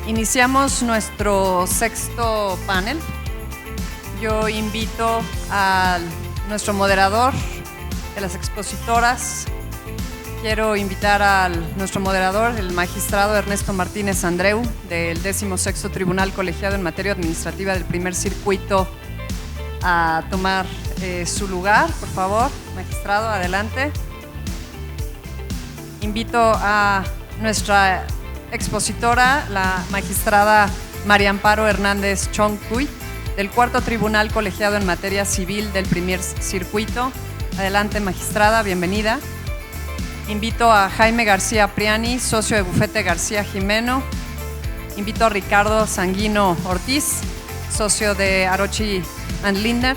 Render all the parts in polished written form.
Iniciamos nuestro sexto panel. Yo invito a nuestro moderador de las expositoras. Quiero invitar a nuestro moderador, el magistrado Ernesto Martínez Andreu, del 16º Tribunal Colegiado en Materia Administrativa del Primer Circuito, a tomar su lugar. Por favor, magistrado, adelante. Invito a nuestra expositora, la magistrada María Amparo Hernández Chongcuy, del 4º Tribunal Colegiado en Materia Civil del Primer Circuito. Adelante, magistrada, bienvenida. Invito a Jaime García Priani, socio de Bufete García Jimeno. Invito a Ricardo Sanguino Ortiz, socio de Arochi & Lindner.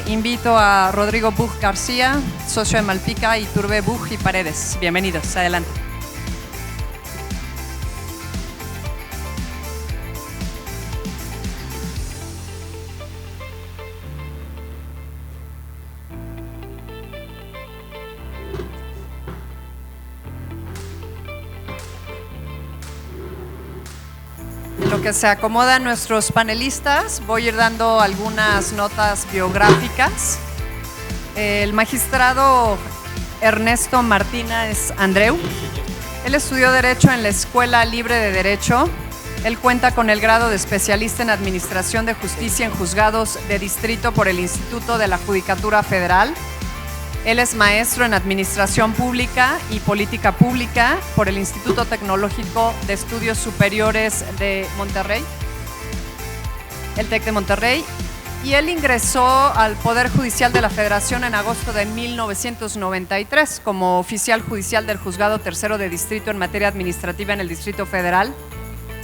Invito a Rodrigo Buch García, socio de Malpica, Iturbe, Buch y Paredes. Bienvenidos, adelante. En lo que se acomodan nuestros panelistas, voy a ir dando algunas notas biográficas. El magistrado Ernesto Martínez Andreu, él estudió Derecho en la Escuela Libre de Derecho. Él cuenta con el grado de especialista en Administración de Justicia en Juzgados de Distrito por el Instituto de la Judicatura Federal. Él es maestro en Administración Pública y Política Pública por el Instituto Tecnológico de Estudios Superiores de Monterrey, el TEC de Monterrey, y él ingresó al Poder Judicial de la Federación en agosto de 1993 como oficial judicial del Juzgado Tercero de Distrito en materia administrativa en el Distrito Federal.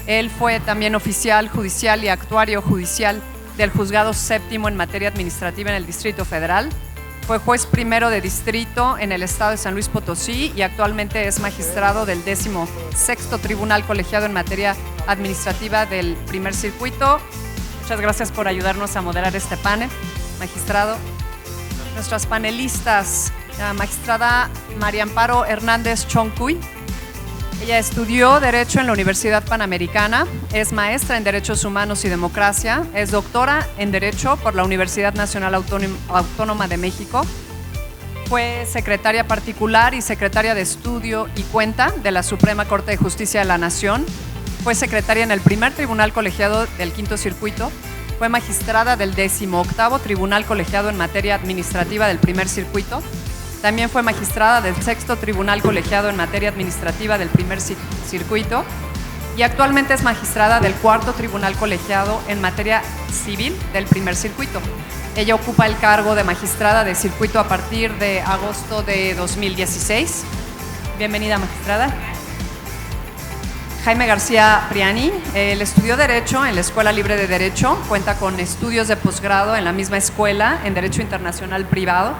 Él fue también oficial judicial y actuario judicial del Juzgado Séptimo en materia administrativa en el Distrito Federal. Fue juez primero de distrito en el estado de San Luis Potosí y actualmente es magistrado del 16º Tribunal Colegiado en Materia Administrativa del Primer Circuito. Muchas gracias por ayudarnos a moderar este panel, magistrado. Nuestras panelistas, la magistrada María Amparo Hernández Chongcuy. Ella estudió Derecho en la Universidad Panamericana, es maestra en Derechos Humanos y Democracia, es doctora en Derecho por la Universidad Nacional Autónoma de México, fue secretaria particular y secretaria de Estudio y Cuenta de la Suprema Corte de Justicia de la Nación, fue secretaria en el Primer Tribunal Colegiado del Quinto Circuito, fue magistrada del 18º Tribunal Colegiado en Materia Administrativa del Primer Circuito. También fue magistrada del 6º Tribunal Colegiado en Materia Administrativa del Primer Circuito y actualmente es magistrada del 4º Tribunal Colegiado en Materia Civil del Primer Circuito. Ella ocupa el cargo de magistrada de circuito a partir de agosto de 2016. Bienvenida, magistrada. Jaime García Priani, él estudió Derecho en la Escuela Libre de Derecho, cuenta con estudios de posgrado en la misma escuela en Derecho Internacional Privado,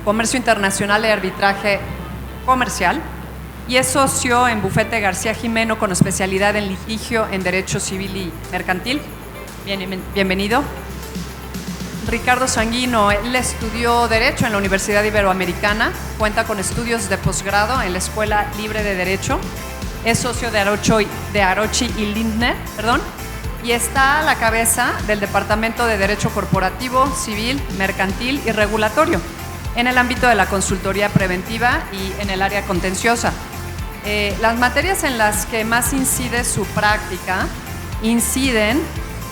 Comercio Internacional y Arbitraje Comercial, y es socio en Bufete García Jimeno con especialidad en litigio en Derecho Civil y Mercantil. Bienvenido. Ricardo Sanguino, él estudió Derecho en la Universidad Iberoamericana, cuenta con estudios de posgrado en la Escuela Libre de Derecho, es socio de Arochi y Lindner, y está a la cabeza del Departamento de Derecho Corporativo, Civil, Mercantil y Regulatorio, en el ámbito de la consultoría preventiva y en el área contenciosa. Las materias en las que más incide su práctica inciden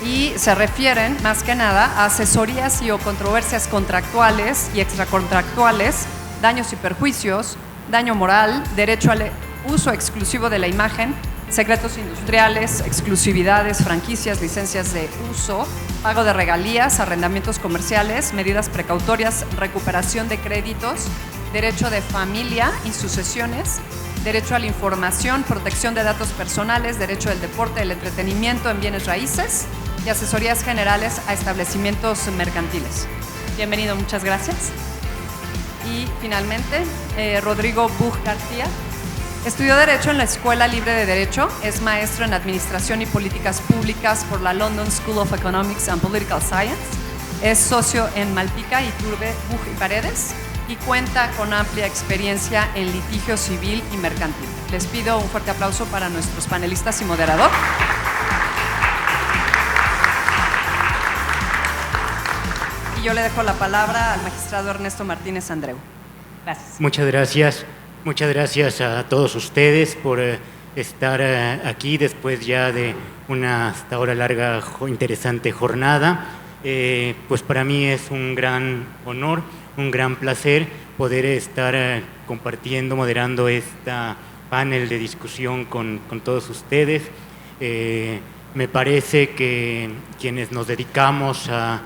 y se refieren más que nada a asesorías y o controversias contractuales y extracontractuales, daños y perjuicios, daño moral, derecho al uso exclusivo de la imagen, secretos industriales, exclusividades, franquicias, licencias de uso, pago de regalías, arrendamientos comerciales, medidas precautorias, recuperación de créditos, derecho de familia y sucesiones, derecho a la información, protección de datos personales, derecho del deporte, del entretenimiento en bienes raíces y asesorías generales a establecimientos mercantiles. Bienvenido, muchas gracias. Y finalmente, Rodrigo Buch García. Estudió Derecho en la Escuela Libre de Derecho, es maestro en Administración y Políticas Públicas por la London School of Economics and Political Science, es socio en Malpica, Iturbe, Buch y Paredes, y cuenta con amplia experiencia en litigio civil y mercantil. Les pido un fuerte aplauso para nuestros panelistas y moderador. Y yo le dejo la palabra al magistrado Ernesto Martínez Andreu. Gracias. Muchas gracias. Muchas gracias a todos ustedes por estar aquí después ya de una hasta ahora larga, interesante jornada. Pues para mí es un gran honor, un gran placer poder estar compartiendo, moderando esta panel de discusión con todos ustedes. Me parece que quienes nos dedicamos a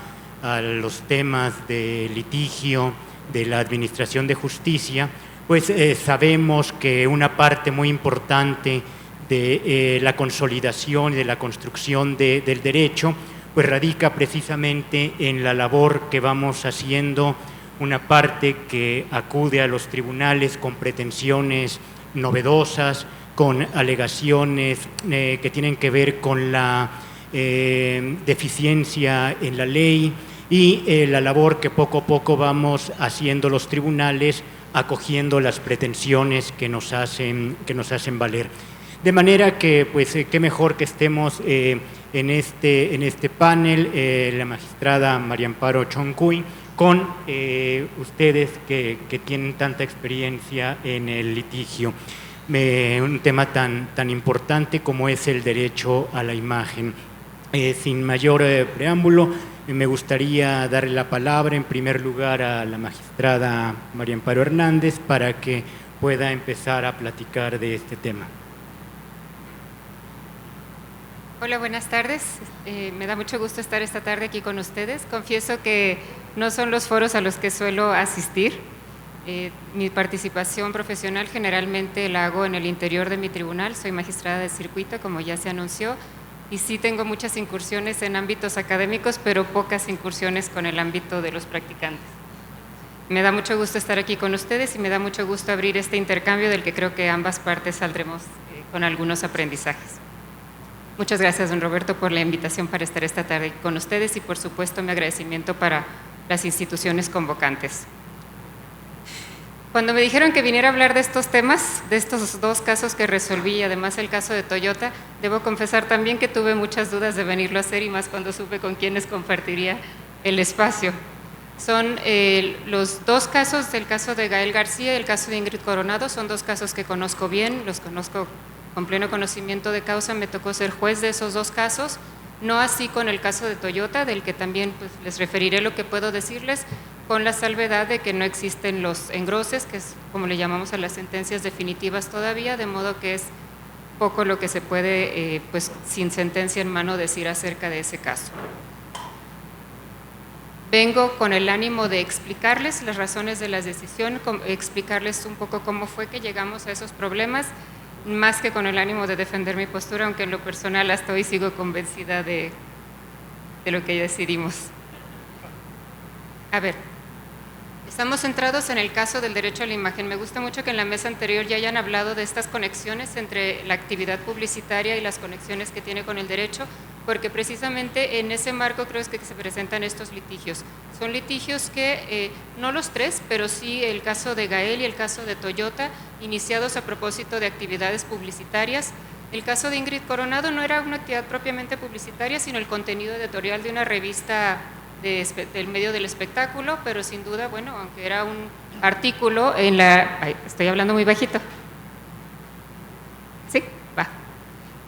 los temas de litigio, de la administración de justicia, pues sabemos que una parte muy importante de la consolidación y de la construcción del derecho pues radica precisamente en la labor que vamos haciendo, una parte que acude a los tribunales con pretensiones novedosas, con alegaciones que tienen que ver con la deficiencia en la ley y la labor que poco a poco vamos haciendo los tribunales, acogiendo las pretensiones que nos hacen valer. De manera que, pues, qué mejor que estemos en este panel, la magistrada María Amparo Choncuy, con ustedes que tienen tanta experiencia en el litigio. Un tema tan importante como es el derecho a la imagen. Sin mayor preámbulo, me gustaría darle la palabra en primer lugar a la magistrada María Amparo Hernández para que pueda empezar a platicar de este tema. Hola, buenas tardes. Me da mucho gusto estar esta tarde aquí con ustedes. Confieso que no son los foros a los que suelo asistir. Mi participación profesional generalmente la hago en el interior de mi tribunal. Soy magistrada de circuito, como ya se anunció, y sí tengo muchas incursiones en ámbitos académicos, pero pocas incursiones con el ámbito de los practicantes. Me da mucho gusto estar aquí con ustedes y me da mucho gusto abrir este intercambio del que creo que ambas partes saldremos con algunos aprendizajes. Muchas gracias, don Roberto, por la invitación para estar esta tarde con ustedes y, por supuesto, mi agradecimiento para las instituciones convocantes. Cuando me dijeron que viniera a hablar de estos temas, de estos dos casos que resolví y además el caso de Toyota, debo confesar también que tuve muchas dudas de venirlo a hacer y más cuando supe con quiénes compartiría el espacio. Son los dos casos, el caso de Gael García y el caso de Ingrid Coronado, son dos casos que conozco bien, los conozco con pleno conocimiento de causa, me tocó ser juez de esos dos casos, no así con el caso de Toyota, del que también pues, les referiré lo que puedo decirles, con la salvedad de que no existen los engroses, que es como le llamamos a las sentencias definitivas todavía, de modo que es poco lo que se puede, pues sin sentencia en mano, decir acerca de ese caso. Vengo con el ánimo de explicarles las razones de la decisión, explicarles un poco cómo fue que llegamos a esos problemas, más que con el ánimo de defender mi postura, aunque en lo personal hasta hoy sigo convencida de lo que decidimos. A ver, estamos centrados en el caso del derecho a la imagen. Me gusta mucho que en la mesa anterior ya hayan hablado de estas conexiones entre la actividad publicitaria y las conexiones que tiene con el derecho, porque precisamente en ese marco creo que se presentan estos litigios. Son litigios que, no los tres, pero sí el caso de Gael y el caso de Toyota, iniciados a propósito de actividades publicitarias. El caso de Ingrid Coronado no era una actividad propiamente publicitaria, sino el contenido editorial de una revista del medio del espectáculo, pero sin duda, bueno, aunque era un artículo en la… Ay, estoy hablando muy bajito. ¿Sí? Va.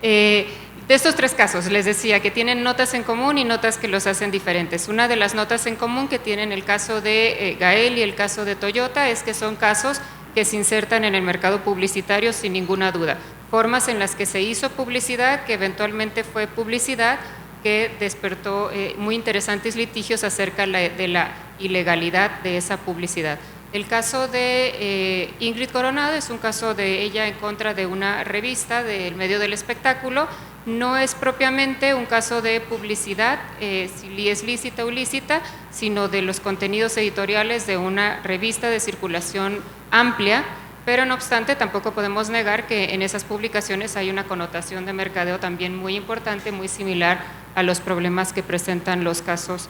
De estos tres casos, les decía que tienen notas en común y notas que los hacen diferentes. Una de las notas en común que tienen el caso de Gael y el caso de Toyota es que son casos que se insertan en el mercado publicitario sin ninguna duda. Formas en las que se hizo publicidad, que eventualmente fue publicidad, que despertó muy interesantes litigios acerca de la ilegalidad de esa publicidad. El caso de Ingrid Coronado es un caso de ella en contra de una revista del medio del espectáculo. No es propiamente un caso de publicidad, si es lícita o ilícita, sino de los contenidos editoriales de una revista de circulación amplia, pero no obstante tampoco podemos negar que en esas publicaciones hay una connotación de mercadeo también muy importante, muy similar a los problemas que presentan los casos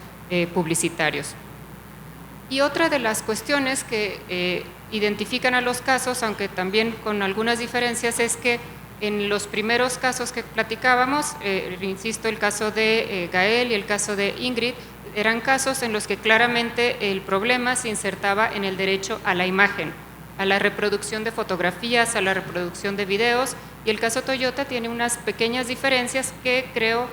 publicitarios. Y otra de las cuestiones que identifican a los casos, aunque también con algunas diferencias, es que en los primeros casos que platicábamos, insisto, el caso de Gael y el caso de Ingrid, eran casos en los que claramente el problema se insertaba en el derecho a la imagen, a la reproducción de fotografías, a la reproducción de videos, y el caso Toyota tiene unas pequeñas diferencias que creo,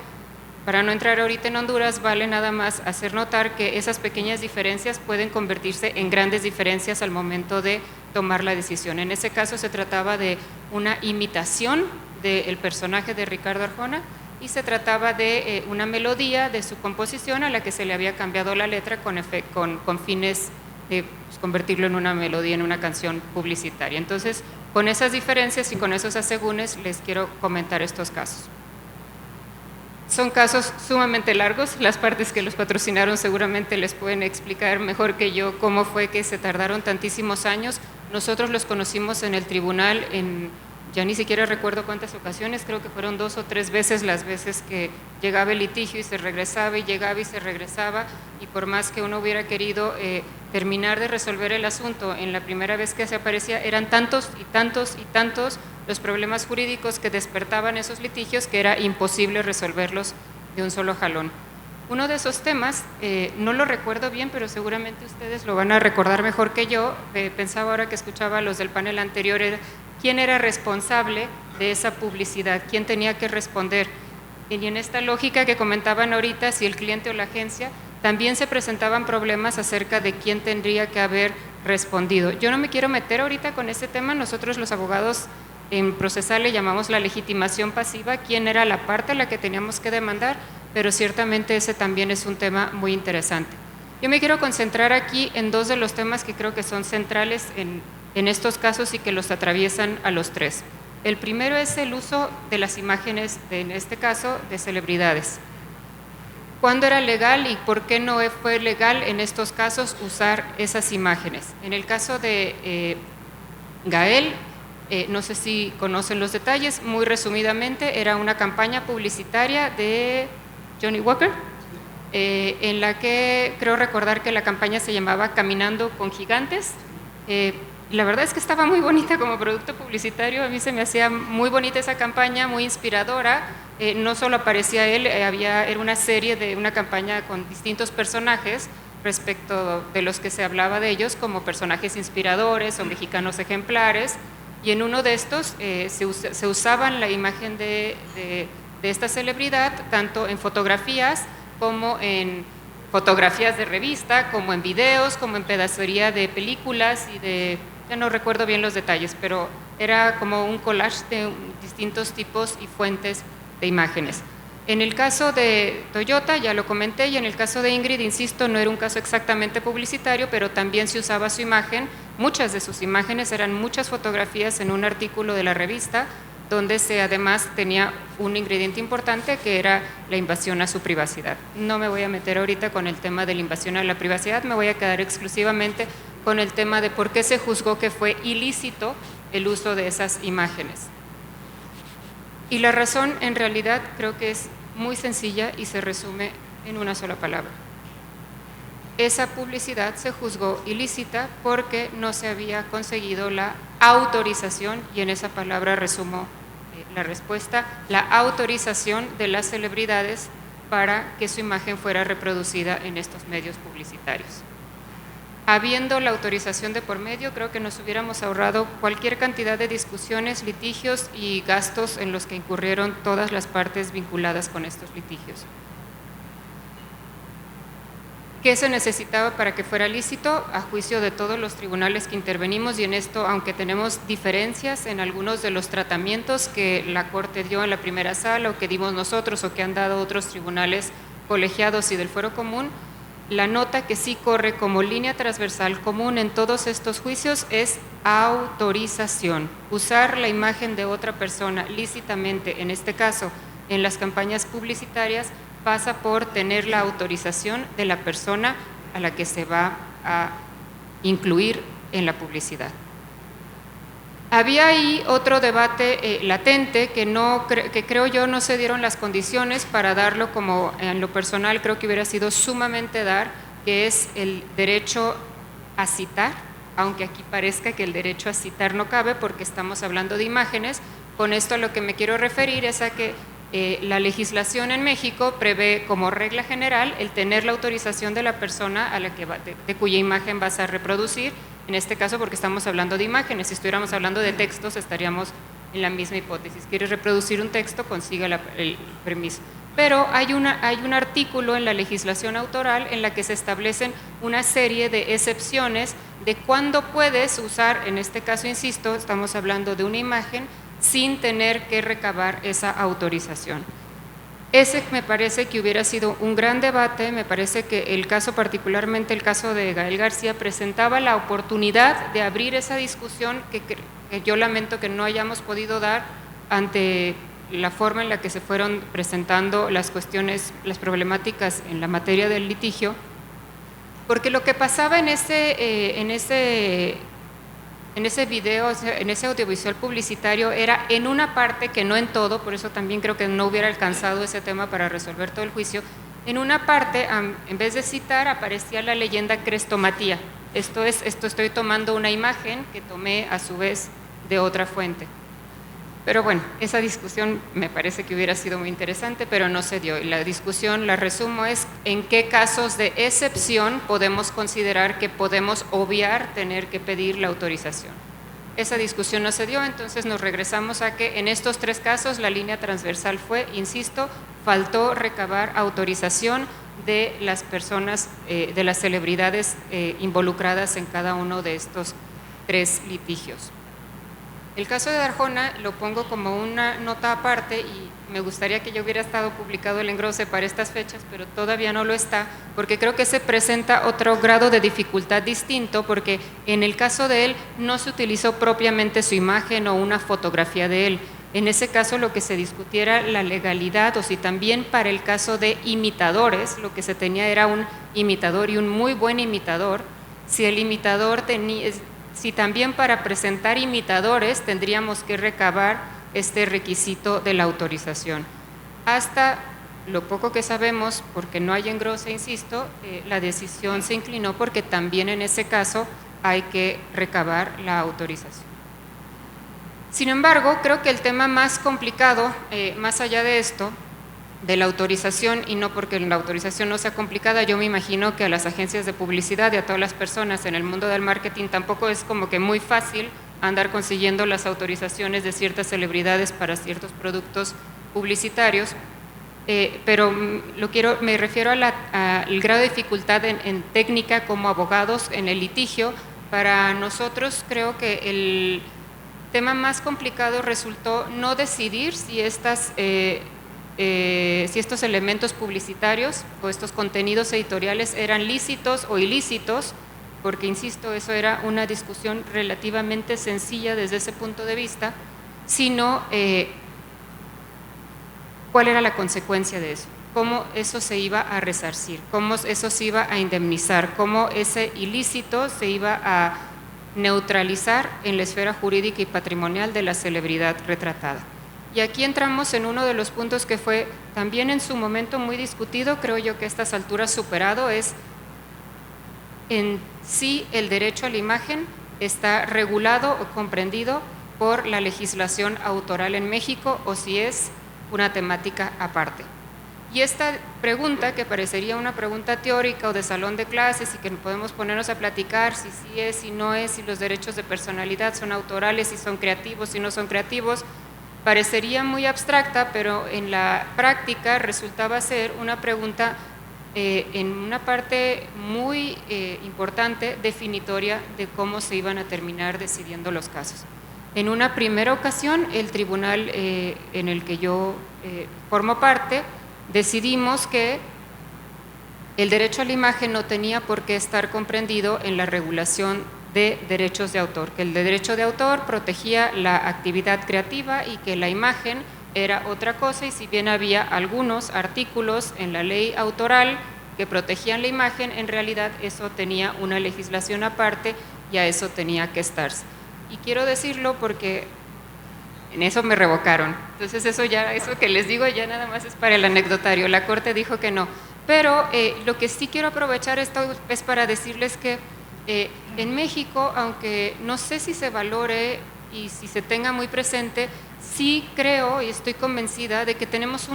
para no entrar ahorita en Honduras, vale nada más hacer notar que esas pequeñas diferencias pueden convertirse en grandes diferencias al momento de tomar la decisión. En ese caso se trataba de una imitación del personaje de Ricardo Arjona y se trataba de una melodía de su composición a la que se le había cambiado la letra con fines de convertirlo en una melodía, en una canción publicitaria. Entonces, con esas diferencias y con esos asegúnes les quiero comentar estos casos. Son casos sumamente largos, las partes que los patrocinaron seguramente les pueden explicar mejor que yo cómo fue que se tardaron tantísimos años. Nosotros los conocimos en el tribunal ya ni siquiera recuerdo cuántas ocasiones, creo que fueron 2 o 3 veces las veces que llegaba el litigio y se regresaba y llegaba y se regresaba, y por más que uno hubiera querido terminar de resolver el asunto en la primera vez que se aparecía, eran tantos y tantos y tantos los problemas jurídicos que despertaban esos litigios que era imposible resolverlos de un solo jalón. Uno de esos temas, no lo recuerdo bien, pero seguramente ustedes lo van a recordar mejor que yo, pensaba ahora que escuchaba a los del panel anterior, quién era responsable de esa publicidad, quién tenía que responder. Y en esta lógica que comentaban ahorita, si el cliente o la agencia, también se presentaban problemas acerca de quién tendría que haber respondido. Yo no me quiero meter ahorita con ese tema, nosotros los abogados en procesal le llamamos la legitimación pasiva, quién era la parte a la que teníamos que demandar, pero ciertamente ese también es un tema muy interesante. Yo me quiero concentrar aquí en 2 de los temas que creo que son centrales en estos casos y que los atraviesan a los 3. El primero es el uso de las imágenes, en este caso, de celebridades. ¿Cuándo era legal y por qué no fue legal en estos casos usar esas imágenes? En el caso de Gael, no sé si conocen los detalles, muy resumidamente, era una campaña publicitaria de Johnny Walker, en la que creo recordar que la campaña se llamaba Caminando con Gigantes. La verdad es que estaba muy bonita como producto publicitario, a mí se me hacía muy bonita esa campaña, muy inspiradora. No solo aparecía él, era una serie de una campaña con distintos personajes respecto de los que se hablaba de ellos como personajes inspiradores o mexicanos ejemplares, y en uno de estos se usaban la imagen de esta celebridad tanto en fotografías como en fotografías de revista, como en videos, como en pedacería de películas y ya no recuerdo bien los detalles, pero era como un collage de distintos tipos y fuentes de imágenes. En el caso de Toyota, ya lo comenté, y en el caso de Ingrid, insisto, no era un caso exactamente publicitario, pero también se usaba su imagen, muchas de sus imágenes eran muchas fotografías en un artículo de la revista, donde además tenía un ingrediente importante que era la invasión a su privacidad. No me voy a meter ahorita con el tema de la invasión a la privacidad, me voy a quedar exclusivamente con el tema de por qué se juzgó que fue ilícito el uso de esas imágenes. Y la razón en realidad creo que es muy sencilla y se resume en una sola palabra. Esa publicidad se juzgó ilícita porque no se había conseguido la autorización, y en esa palabra resumo la respuesta, la autorización de las celebridades para que su imagen fuera reproducida en estos medios publicitarios. Habiendo la autorización de por medio, creo que nos hubiéramos ahorrado cualquier cantidad de discusiones, litigios y gastos en los que incurrieron todas las partes vinculadas con estos litigios. ¿Qué se necesitaba para que fuera lícito? A juicio de todos los tribunales que intervenimos, y en esto, aunque tenemos diferencias en algunos de los tratamientos que la Corte dio en la primera sala o que dimos nosotros o que han dado otros tribunales colegiados y del fuero común, la nota que sí corre como línea transversal común en todos estos juicios es autorización. Usar la imagen de otra persona lícitamente, en este caso en las campañas publicitarias, pasa por tener la autorización de la persona a la que se va a incluir en la publicidad. Había ahí otro debate latente que creo yo no se dieron las condiciones para darlo, como en lo personal creo que hubiera sido sumamente dar, que es el derecho a citar, aunque aquí parezca que el derecho a citar no cabe porque estamos hablando de imágenes. Con esto a lo que me quiero referir es a que la legislación en México prevé como regla general el tener la autorización de la persona a la que de cuya imagen vas a reproducir, en este caso porque estamos hablando de imágenes. Si estuviéramos hablando de textos estaríamos en la misma hipótesis. ¿Quieres reproducir un texto? Consiga el permiso. Pero hay un artículo en la legislación autoral en la que se establecen una serie de excepciones de cuándo puedes usar, en este caso, insisto, estamos hablando de una imagen, sin tener que recabar esa autorización. Ese me parece que hubiera sido un gran debate. Me parece que el caso, particularmente el caso de Gael García, presentaba la oportunidad de abrir esa discusión que yo lamento que no hayamos podido dar ante la forma en la que se fueron presentando las cuestiones, las problemáticas en la materia del litigio, porque lo que pasaba en ese video, en ese audiovisual publicitario, era en una parte, que no en todo, por eso también creo que no hubiera alcanzado ese tema para resolver todo el juicio. En una parte, en vez de citar, aparecía la leyenda crestomatía. Esto estoy tomando una imagen que tomé a su vez de otra fuente. Pero bueno, esa discusión me parece que hubiera sido muy interesante, pero no se dio. Y la discusión, la resumo, es en qué casos de excepción podemos considerar que podemos obviar tener que pedir la autorización. Esa discusión no se dio, entonces nos regresamos a que en estos tres casos la línea transversal fue, insisto, faltó recabar autorización de las personas, de las celebridades involucradas en cada uno de estos tres litigios. El caso de Arjona lo pongo como una nota aparte y me gustaría que ya hubiera estado publicado el engrose para estas fechas, pero todavía no lo está, porque creo que se presenta otro grado de dificultad distinto, porque en el caso de él no se utilizó propiamente su imagen o una fotografía de él. En ese caso lo que se discutiera la legalidad, o si también para el caso de imitadores, lo que se tenía era un imitador y un muy buen imitador. Si el imitador tenía... Si también para presentar imitadores tendríamos que recabar este requisito de la autorización. Hasta lo poco que sabemos, porque no hay engrose, insisto, la decisión se inclinó porque también en ese caso hay que recabar la autorización. Sin embargo, creo que el tema más complicado, más allá de esto, de la autorización, y no porque la autorización no sea complicada, yo me imagino que a las agencias de publicidad y a todas las personas en el mundo del marketing tampoco es como que muy fácil andar consiguiendo las autorizaciones de ciertas celebridades para ciertos productos publicitarios, pero me refiero al grado de dificultad en técnica como abogados en el litigio. Para nosotros creo que el tema más complicado resultó no decidir si estos elementos publicitarios o estos contenidos editoriales eran lícitos o ilícitos, porque, insisto, eso era una discusión relativamente sencilla desde ese punto de vista, sino cuál era la consecuencia de eso, cómo eso se iba a resarcir, cómo eso se iba a indemnizar, cómo ese ilícito se iba a neutralizar en la esfera jurídica y patrimonial de la celebridad retratada. Y aquí entramos en uno de los puntos que fue también en su momento muy discutido, creo yo que a estas alturas superado, es en si el derecho a la imagen está regulado o comprendido por la legislación autoral en México o si es una temática aparte. Y esta pregunta, que parecería una pregunta teórica o de salón de clases y que podemos ponernos a platicar si sí es, si no es, si los derechos de personalidad son autorales, si son creativos, si no son creativos, parecería muy abstracta, pero en la práctica resultaba ser una pregunta en una parte muy importante, definitoria de cómo se iban a terminar decidiendo los casos. En una primera ocasión, el tribunal en el que yo formo parte, decidimos que el derecho a la imagen no tenía por qué estar comprendido en la regulación de derechos de autor, que el derecho de autor protegía la actividad creativa y que la imagen era otra cosa, y si bien había algunos artículos en la ley autoral que protegían la imagen, en realidad eso tenía una legislación aparte y a eso tenía que estarse. Y quiero decirlo porque en eso me revocaron. Entonces eso que les digo ya nada más es para el anecdotario. La Corte dijo que no. Pero lo que sí quiero aprovechar esto es para decirles que En México, aunque no sé si se valore y si se tenga muy presente, sí creo y estoy convencida de que tenemos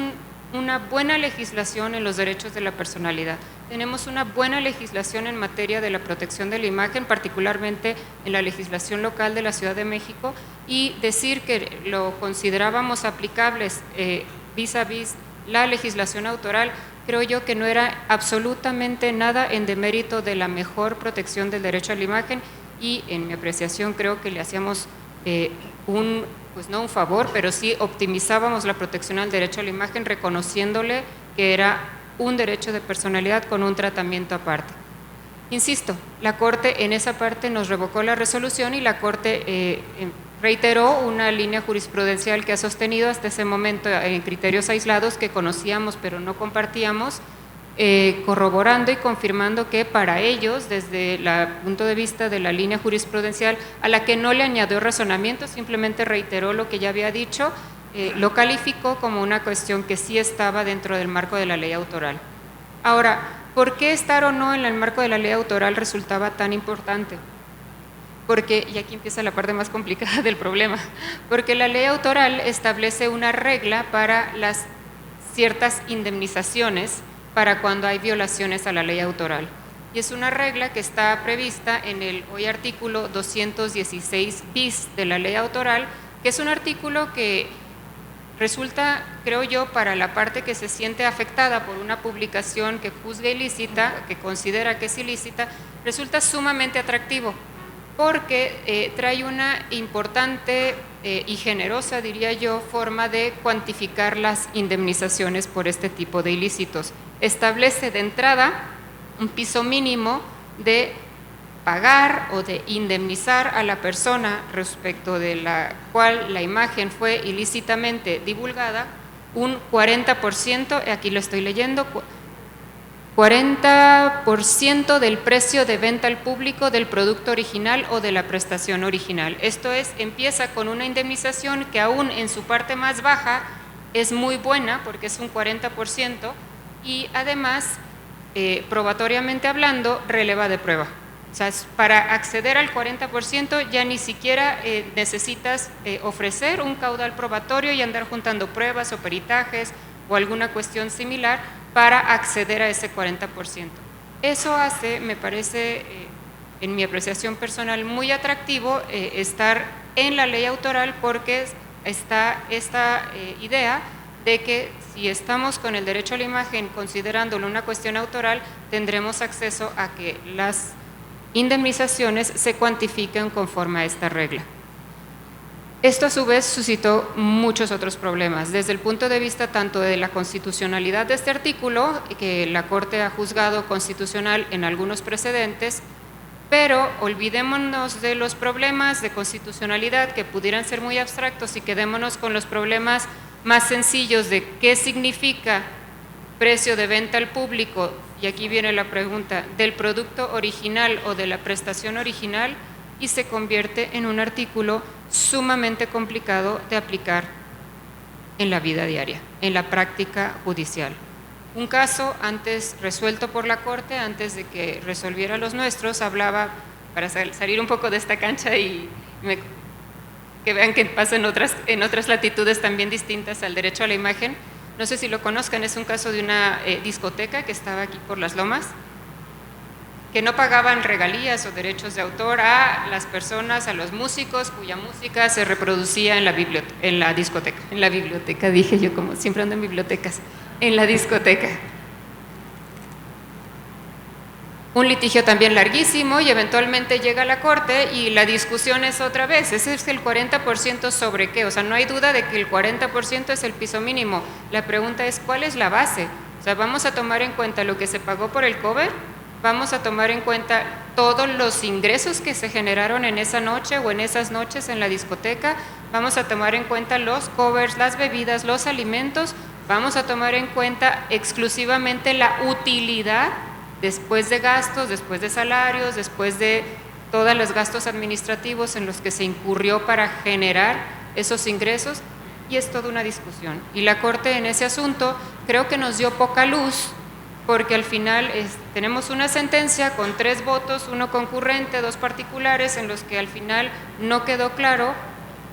una buena legislación en los derechos de la personalidad. Tenemos una buena legislación en materia de la protección de la imagen, particularmente en la legislación local de la Ciudad de México, y decir que lo considerábamos aplicables vis a vis la legislación autoral, creo yo que no era absolutamente nada en demérito de la mejor protección del derecho a la imagen, y en mi apreciación creo que le hacíamos pues no un favor, pero sí optimizábamos la protección al derecho a la imagen, reconociéndole que era un derecho de personalidad con un tratamiento aparte. Insisto, la Corte en esa parte nos revocó la resolución y la Corte reiteró una línea jurisprudencial que ha sostenido hasta ese momento en criterios aislados que conocíamos pero no compartíamos, corroborando y confirmando que para ellos, desde el punto de vista de la línea jurisprudencial, a la que no le añadió razonamiento, simplemente reiteró lo que ya había dicho, lo calificó como una cuestión que sí estaba dentro del marco de la ley autoral. Ahora, ¿por qué estar o no en el marco de la ley autoral resultaba tan importante? Porque, y aquí empieza la parte más complicada del problema, porque la ley autoral establece una regla para las ciertas indemnizaciones para cuando hay violaciones a la ley autoral. Y es una regla que está prevista en el hoy artículo 216 bis de la ley autoral, que es un artículo que resulta, creo yo, para la parte que se siente afectada por una publicación que juzga ilícita, que considera que es ilícita, resulta sumamente atractivo, porque trae una importante y generosa, diría yo, forma de cuantificar las indemnizaciones por este tipo de ilícitos. Establece de entrada un piso mínimo de pagar o de indemnizar a la persona respecto de la cual la imagen fue ilícitamente divulgada, un 40%, aquí lo estoy leyendo, 40% del precio de venta al público del producto original o de la prestación original. Esto es, empieza con una indemnización que aún en su parte más baja es muy buena porque es un 40% y además, probatoriamente hablando, releva de prueba. O sea, para acceder al 40% ya ni siquiera necesitas ofrecer un caudal probatorio y andar juntando pruebas o peritajes o alguna cuestión similar para acceder a ese 40%. Eso hace, me parece, en mi apreciación personal, muy atractivo estar en la ley autoral porque está esta idea de que si estamos con el derecho a la imagen considerándolo una cuestión autoral, tendremos acceso a que las indemnizaciones se cuantifiquen conforme a esta regla. Esto a su vez suscitó muchos otros problemas, desde el punto de vista tanto de la constitucionalidad de este artículo, que la Corte ha juzgado constitucional en algunos precedentes, pero olvidémonos de los problemas de constitucionalidad que pudieran ser muy abstractos y quedémonos con los problemas más sencillos de qué significa precio de venta al público, y aquí viene la pregunta, del producto original o de la prestación original, y se convierte en un artículo sumamente complicado de aplicar en la vida diaria, en la práctica judicial. Un caso antes resuelto por la Corte, antes de que resolviera los nuestros, hablaba, para salir un poco de esta cancha y que vean que pasa en otras latitudes también distintas al derecho a la imagen. No sé si lo conozcan, es un caso de una discoteca que estaba aquí por Las Lomas, que no pagaban regalías o derechos de autor a las personas, a los músicos cuya música se reproducía en la biblioteca, dije yo, como siempre ando en bibliotecas, en la discoteca. Un litigio también larguísimo y eventualmente llega a la Corte y la discusión es otra vez, ese es el 40% sobre qué, o sea, no hay duda de que el 40% es el piso mínimo. La pregunta es, ¿cuál es la base? O sea, ¿vamos a tomar en cuenta lo que se pagó por el cover? ¿Vamos a tomar en cuenta todos los ingresos que se generaron en esa noche o en esas noches en la discoteca? ¿Vamos a tomar en cuenta los covers, las bebidas, los alimentos? ¿Vamos a tomar en cuenta exclusivamente la utilidad después de gastos, después de salarios, después de todos los gastos administrativos en los que se incurrió para generar esos ingresos? Y es toda una discusión. Y la Corte en ese asunto creo que nos dio poca luz porque al final tenemos una sentencia con 3 votos, 1 concurrente, 2 particulares, en los que al final no quedó claro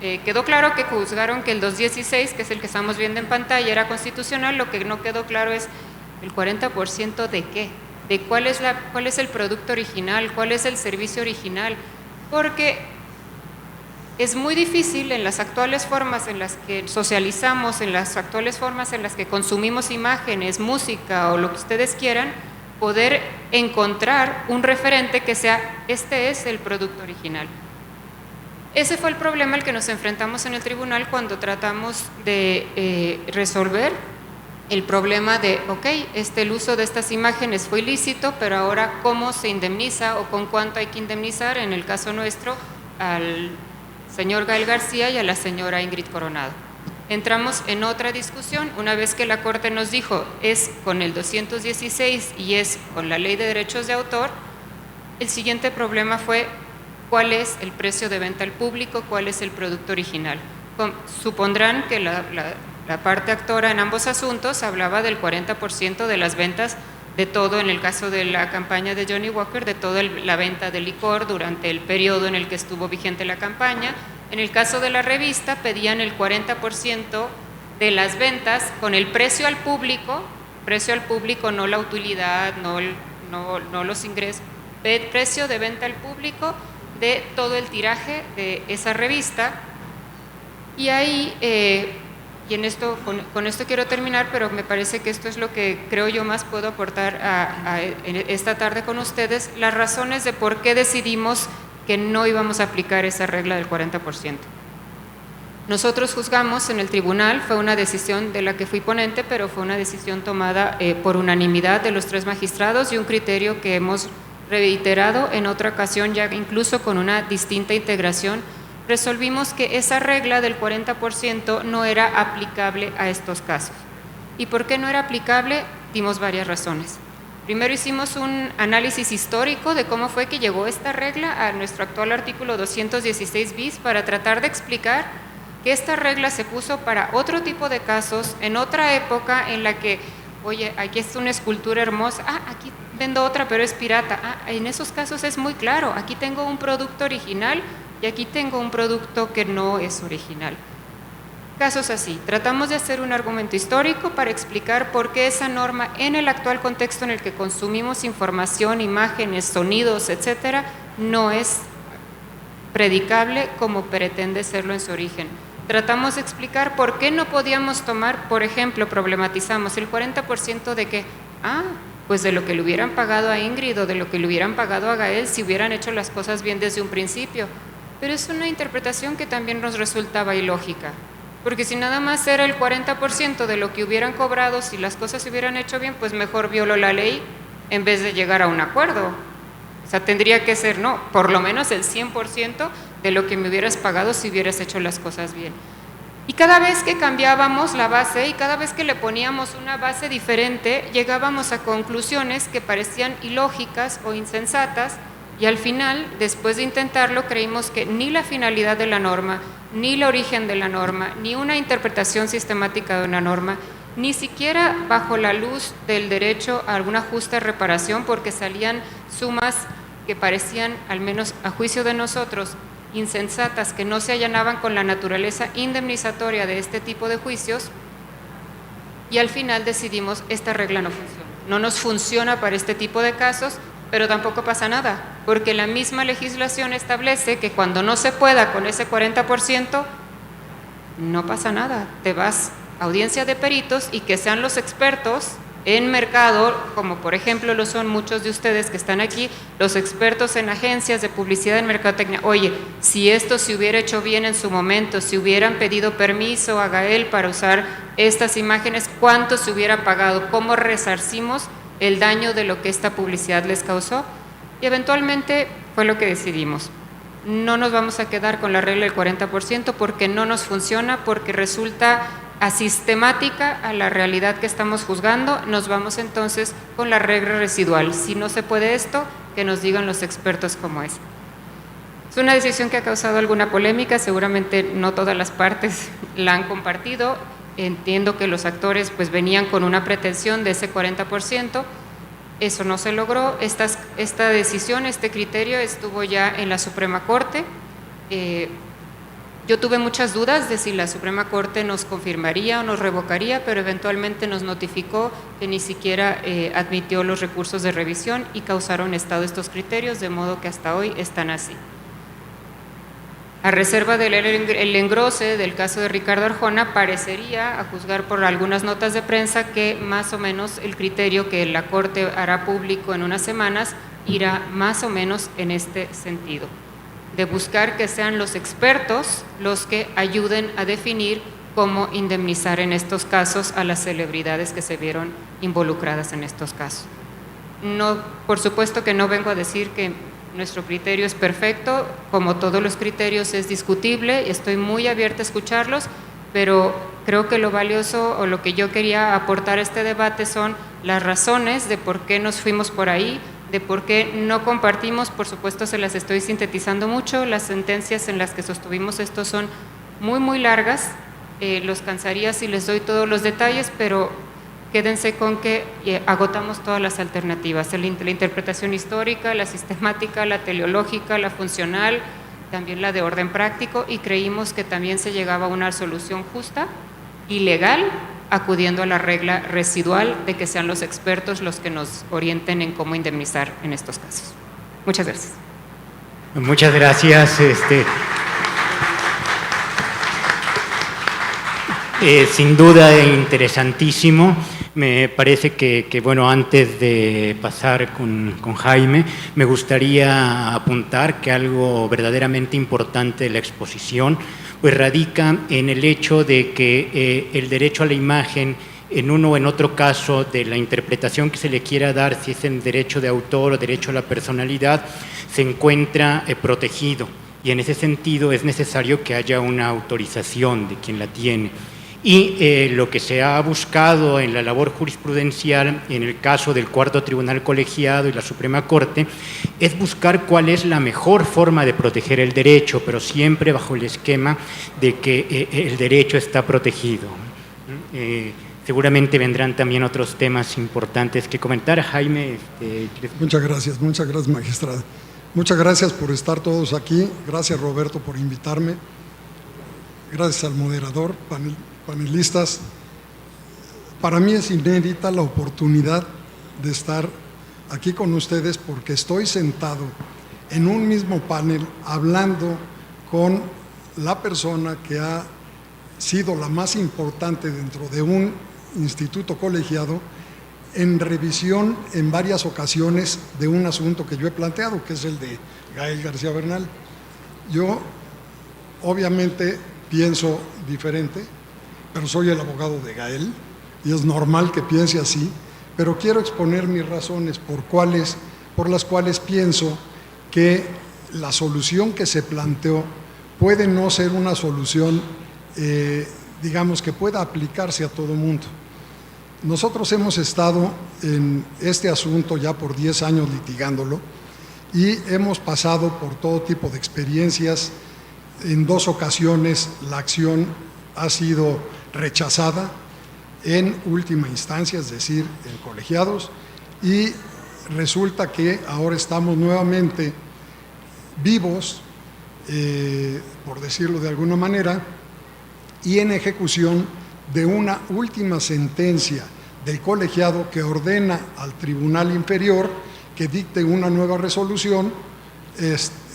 que juzgaron que el 216, que es el que estamos viendo en pantalla, era constitucional. Lo que no quedó claro es el 40% de qué, de cuál es el producto original, cuál es el servicio original, porque es muy difícil en las actuales formas en las que socializamos, en las actuales formas en las que consumimos imágenes, música o lo que ustedes quieran, poder encontrar un referente que sea, este es el producto original. Ese fue el problema al que nos enfrentamos en el tribunal cuando tratamos de resolver el problema de, ok, el uso de estas imágenes fue ilícito, pero ahora cómo se indemniza o con cuánto hay que indemnizar, en el caso nuestro, al señor Gael García y a la señora Ingrid Coronado. Entramos en otra discusión, una vez que la Corte nos dijo es con el 216 y es con la Ley de Derechos de Autor, el siguiente problema fue cuál es el precio de venta al público, cuál es el producto original. Supondrán que la parte actora en ambos asuntos hablaba del 40% de las ventas de todo, en el caso de la campaña de Johnnie Walker, de toda la venta de licor durante el periodo en el que estuvo vigente la campaña. En el caso de la revista pedían el 40% de las ventas con el precio al público, no la utilidad, no los ingresos, precio de venta al público de todo el tiraje de esa revista. Y ahí, con esto quiero terminar, pero me parece que esto es lo que creo yo más puedo aportar esta tarde con ustedes, las razones de por qué decidimos que no íbamos a aplicar esa regla del 40%. Nosotros juzgamos en el tribunal, fue una decisión de la que fui ponente, pero fue una decisión tomada por unanimidad de los 3 magistrados y un criterio que hemos reiterado en otra ocasión, ya incluso con una distinta integración. Resolvimos que esa regla del 40% no era aplicable a estos casos. ¿Y por qué no era aplicable? Dimos varias razones. Primero hicimos un análisis histórico de cómo fue que llegó esta regla a nuestro actual artículo 216 bis para tratar de explicar que esta regla se puso para otro tipo de casos, en otra época en la que, oye, aquí es una escultura hermosa, aquí vendo otra pero es pirata, en esos casos es muy claro, aquí tengo un producto original y aquí tengo un producto que no es original. Casos así, tratamos de hacer un argumento histórico para explicar por qué esa norma en el actual contexto en el que consumimos información, imágenes, sonidos, etcétera, no es predicable como pretende serlo en su origen. Tratamos de explicar por qué no podíamos tomar, por ejemplo, problematizamos el 40% de que, pues de lo que le hubieran pagado a Ingrid o de lo que le hubieran pagado a Gael si hubieran hecho las cosas bien desde un principio. Pero es una interpretación que también nos resultaba ilógica, porque si nada más era el 40% de lo que hubieran cobrado si las cosas se hubieran hecho bien, pues mejor violó la ley en vez de llegar a un acuerdo. O sea, tendría que ser, por lo menos el 100% de lo que me hubieras pagado si hubieras hecho las cosas bien. Y cada vez que cambiábamos la base y cada vez que le poníamos una base diferente, llegábamos a conclusiones que parecían ilógicas o insensatas, y al final, después de intentarlo, creímos que ni la finalidad de la norma, ni el origen de la norma, ni una interpretación sistemática de una norma, ni siquiera bajo la luz del derecho a alguna justa reparación, porque salían sumas que parecían, al menos a juicio de nosotros, insensatas, que no se allanaban con la naturaleza indemnizatoria de este tipo de juicios, y al final decidimos, esta regla no funciona. No nos funciona para este tipo de casos, pero tampoco pasa nada, porque la misma legislación establece que cuando no se pueda con ese 40%, no pasa nada, te vas a audiencia de peritos y que sean los expertos en mercado, como por ejemplo lo son muchos de ustedes que están aquí, los expertos en agencias de publicidad en mercadotecnia. Oye, si esto se hubiera hecho bien en su momento, si hubieran pedido permiso a Gael para usar estas imágenes, ¿cuánto se hubiera pagado? ¿Cómo resarcimos el daño de lo que esta publicidad les causó? Y eventualmente fue lo que decidimos. No nos vamos a quedar con la regla del 40% porque no nos funciona, porque resulta asistemática a la realidad que estamos juzgando. Nos vamos entonces con la regla residual. Si no se puede esto, que nos digan los expertos cómo es. Es una decisión que ha causado alguna polémica, seguramente no todas las partes la han compartido. Entiendo que los actores pues venían con una pretensión de ese 40%. Eso no se logró. Esta decisión, este criterio estuvo ya en la Suprema Corte. Yo tuve muchas dudas de si la Suprema Corte nos confirmaría o nos revocaría, pero eventualmente nos notificó que ni siquiera admitió los recursos de revisión y causaron estado estos criterios, de modo que hasta hoy están así. A reserva del engrose del caso de Ricardo Arjona, parecería, a juzgar por algunas notas de prensa, que más o menos el criterio que la Corte hará público en unas semanas irá más o menos en este sentido, de buscar que sean los expertos los que ayuden a definir cómo indemnizar en estos casos a las celebridades que se vieron involucradas en estos casos. No, por supuesto que no vengo a decir que nuestro criterio es perfecto, como todos los criterios es discutible, estoy muy abierta a escucharlos, pero creo que lo valioso o lo que yo quería aportar a este debate son las razones de por qué nos fuimos por ahí, de por qué no compartimos, por supuesto se las estoy sintetizando mucho, las sentencias en las que sostuvimos esto son muy largas, los cansaría si les doy todos los detalles, pero quédense con que agotamos todas las alternativas, la interpretación histórica, la sistemática, la teleológica, la funcional, también la de orden práctico, y creímos que también se llegaba a una solución justa y legal, acudiendo a la regla residual de que sean los expertos los que nos orienten en cómo indemnizar en estos casos. Muchas gracias. Muchas gracias. Sin duda interesantísimo. Me parece que bueno, antes de pasar con Jaime, me gustaría apuntar que algo verdaderamente importante de la exposición pues radica en el hecho de que el derecho a la imagen, en uno o en otro caso de la interpretación que se le quiera dar, si es en derecho de autor o derecho a la personalidad, se encuentra protegido, y en ese sentido es necesario que haya una autorización de quien la tiene. Y lo que se ha buscado en la labor jurisprudencial, en el caso del Cuarto Tribunal Colegiado y la Suprema Corte, es buscar cuál es la mejor forma de proteger el derecho, pero siempre bajo el esquema de que el derecho está protegido. Seguramente vendrán también otros temas importantes que comentar. Jaime. Muchas gracias, magistrada. Muchas gracias por estar todos aquí. Gracias, Roberto, por invitarme. Gracias al moderador, panelistas. Para mí es inédita la oportunidad de estar aquí con ustedes porque estoy sentado en un mismo panel hablando con la persona que ha sido la más importante dentro de un instituto colegiado en revisión en varias ocasiones de un asunto que yo he planteado, que es el de Gael García Bernal. Yo obviamente pienso diferente, pero soy el abogado de Gael y es normal que piense así, pero quiero exponer mis razones por las cuales pienso que la solución que se planteó puede no ser una solución, digamos, que pueda aplicarse a todo el mundo. Nosotros hemos estado en este asunto ya por 10 años litigándolo y hemos pasado por todo tipo de experiencias. En 2 ocasiones la acción ha sido rechazada en última instancia, es decir, en colegiados, y resulta que ahora estamos nuevamente vivos, por decirlo de alguna manera, y en ejecución de una última sentencia del colegiado que ordena al Tribunal Inferior que dicte una nueva resolución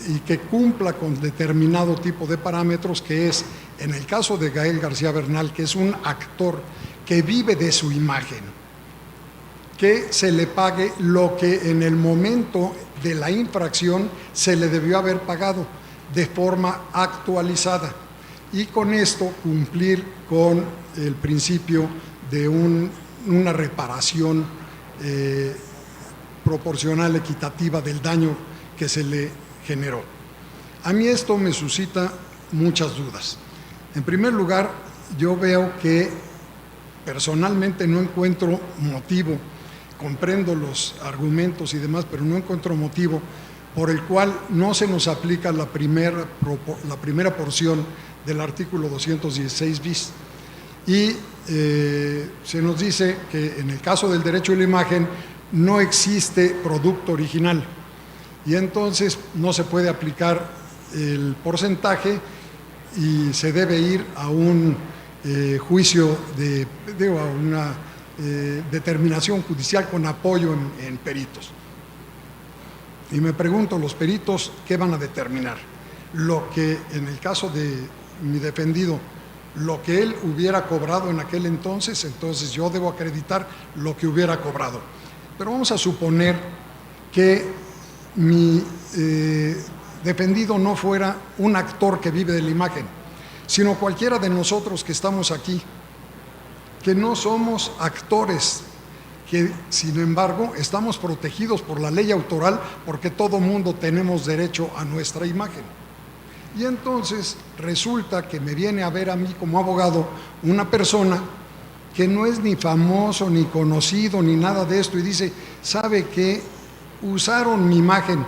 y que cumpla con determinado tipo de parámetros, que es, en el caso de Gael García Bernal, que es un actor que vive de su imagen, que se le pague lo que en el momento de la infracción se le debió haber pagado de forma actualizada, y con esto cumplir con el principio de una reparación proporcional, equitativa del daño que se le generó. A mí esto me suscita muchas dudas. En primer lugar, yo veo que personalmente no encuentro motivo, comprendo los argumentos y demás, pero no encuentro motivo por el cual no se nos aplica la primera porción del artículo 216 bis. Y se nos dice que en el caso del derecho a la imagen no existe producto original y entonces no se puede aplicar el porcentaje y se debe ir a un juicio a una determinación judicial con apoyo en peritos. Y me pregunto, los peritos, ¿qué van a determinar? Lo que, en el caso de mi defendido, lo que él hubiera cobrado en aquel entonces yo debo acreditar lo que hubiera cobrado. Pero vamos a suponer que mi defendido no fuera un actor que vive de la imagen, sino cualquiera de nosotros que estamos aquí, que no somos actores, que sin embargo estamos protegidos por la ley autoral porque todo mundo tenemos derecho a nuestra imagen. Y entonces resulta que me viene a ver a mí como abogado una persona que no es ni famoso, ni conocido, ni nada de esto, y dice, ¿sabe qué? Usaron mi imagen,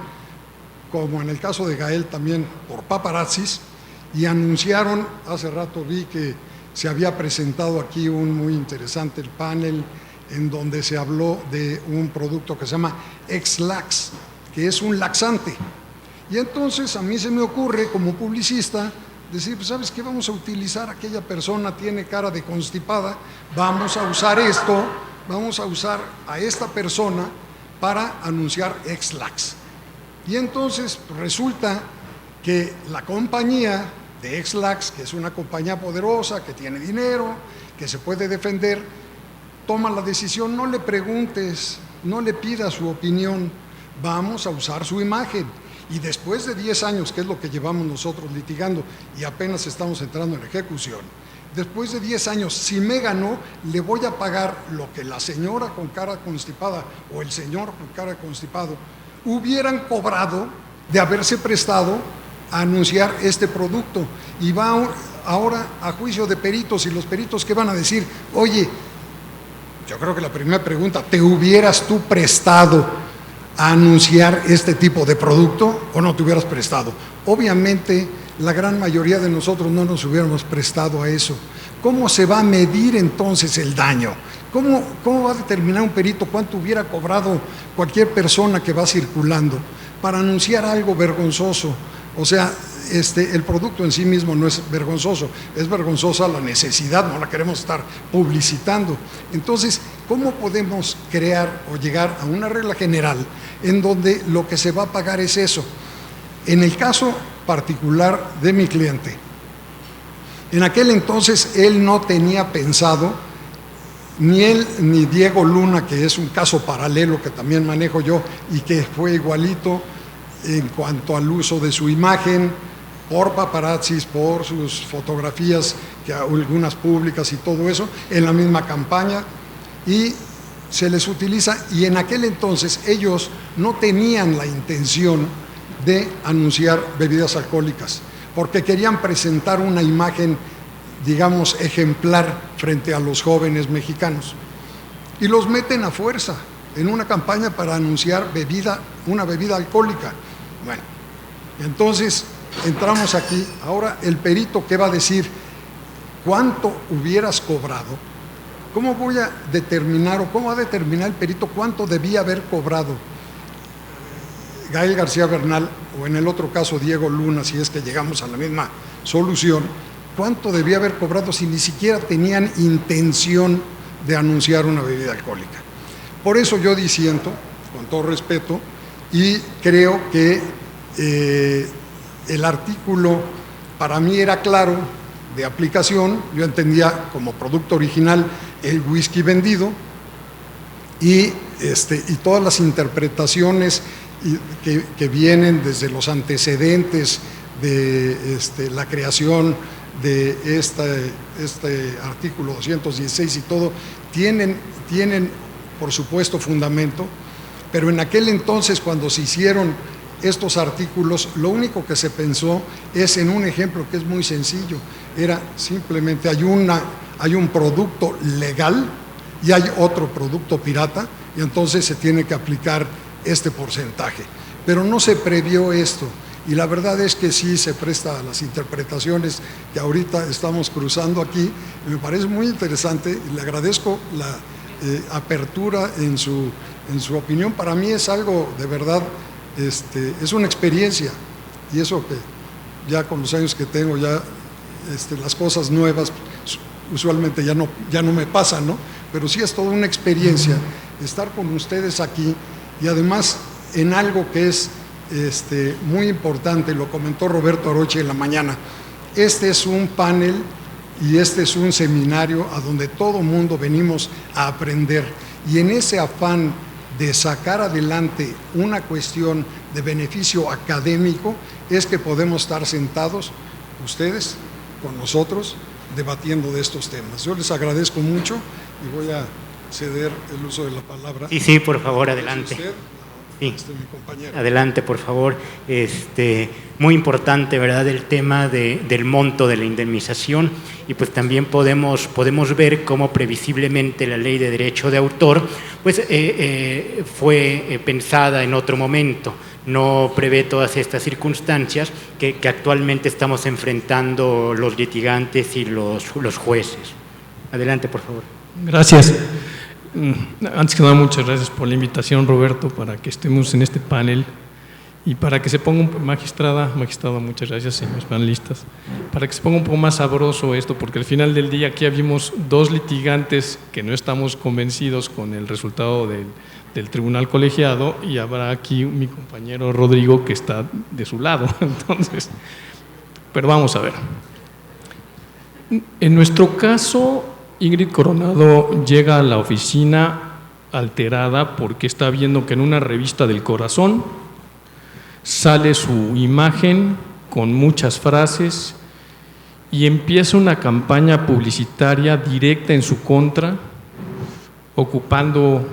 como en el caso de Gael también, por paparazzis, y anunciaron, hace rato vi que se había presentado aquí un muy interesante el panel, en donde se habló de un producto que se llama Ex-Lax, que es un laxante. Y entonces a mí se me ocurre, como publicista, decir, pues ¿sabes qué? Vamos a utilizar, aquella persona tiene cara de constipada, vamos a usar esto, vamos a usar a esta persona para anunciar Ex-Lax. Y entonces resulta que la compañía de Ex-Lax, que es una compañía poderosa, que tiene dinero, que se puede defender, toma la decisión, no le preguntes, no le pidas su opinión, vamos a usar su imagen. Y después de 10 años, que es lo que llevamos nosotros litigando, y apenas estamos entrando en ejecución, después de 10 años, si me ganó, le voy a pagar lo que la señora con cara constipada o el señor con cara constipado hubieran cobrado de haberse prestado a anunciar este producto. Y va ahora a juicio de peritos, y los peritos ¿qué van a decir? Oye, yo creo que la primera pregunta, ¿te hubieras tú prestado a anunciar este tipo de producto o no te hubieras prestado? Obviamente la gran mayoría de nosotros no nos hubiéramos prestado a eso. ¿Cómo se va a medir entonces el daño? ¿Cómo va a determinar un perito cuánto hubiera cobrado cualquier persona que va circulando para anunciar algo vergonzoso? O sea, el producto en sí mismo no es vergonzoso, es vergonzosa la necesidad, no la queremos estar publicitando. Entonces, ¿cómo podemos crear o llegar a una regla general en donde lo que se va a pagar es eso? En el caso particular de mi cliente, en aquel entonces él no tenía pensado, ni él ni Diego Luna, que es un caso paralelo que también manejo yo y que fue igualito en cuanto al uso de su imagen, por paparazzis, por sus fotografías, que algunas públicas y todo eso, en la misma campaña, y se les utiliza, y en aquel entonces ellos no tenían la intención de anunciar bebidas alcohólicas, porque querían presentar una imagen, digamos, ejemplar frente a los jóvenes mexicanos, y los meten a fuerza en una campaña para anunciar una bebida alcohólica. Bueno, entonces entramos aquí. Ahora el perito, ¿qué va a decir? ¿Cuánto hubieras cobrado? ¿Cómo voy a determinar o cómo va a determinar el perito cuánto debía haber cobrado Gael García Bernal, o en el otro caso Diego Luna, si es que llegamos a la misma solución? ¿Cuánto debía haber cobrado si ni siquiera tenían intención de anunciar una bebida alcohólica? Por eso yo disiento, con todo respeto, y creo que el artículo para mí era claro de aplicación. Yo entendía como producto original el whisky vendido y todas las interpretaciones que vienen desde los antecedentes de la creación de este artículo 216 y todo, tienen por supuesto fundamento, pero en aquel entonces cuando se hicieron estos artículos, lo único que se pensó es en un ejemplo que es muy sencillo, era simplemente hay un producto legal y hay otro producto pirata, y entonces se tiene que aplicar este porcentaje, pero no se previó esto, y la verdad es que sí se presta a las interpretaciones que ahorita estamos cruzando aquí. Me parece muy interesante y le agradezco apertura en su opinión. Para mí es algo de verdad, es una experiencia, y eso que ya con los años que tengo, ya las cosas nuevas usualmente ya no me pasan, ¿no? Pero sí es toda una experiencia estar con ustedes aquí, y además en algo que es muy importante, lo comentó Roberto Aroche en la mañana. Este es un panel y este es un seminario a donde todo mundo venimos a aprender, y en ese afán de sacar adelante una cuestión de beneficio académico es que podemos estar sentados, ustedes con nosotros, debatiendo de estos temas. Yo les agradezco mucho y voy a ceder el uso de la palabra. Sí, por favor, adelante. Usted, sí. Mi compañero. Adelante, por favor. Muy importante, ¿verdad?, el tema del monto de la indemnización, y pues también podemos ver cómo previsiblemente la ley de derecho de autor pues fue pensada en otro momento. No prevé todas estas circunstancias que actualmente estamos enfrentando los litigantes y los jueces. Adelante, por favor. Gracias. Antes que nada, muchas gracias por la invitación, Roberto, para que estemos en este panel y para que se ponga magistrado, muchas gracias, señores panelistas, para que se ponga un poco más sabroso esto, porque al final del día aquí habíamos dos litigantes que no estamos convencidos con el resultado del tribunal colegiado, y habrá aquí mi compañero Rodrigo que está de su lado. Entonces, pero vamos a ver. En nuestro caso, Ingrid Coronado llega a la oficina alterada porque está viendo que en una revista del Corazón sale su imagen con muchas frases y empieza una campaña publicitaria directa en su contra, ocupando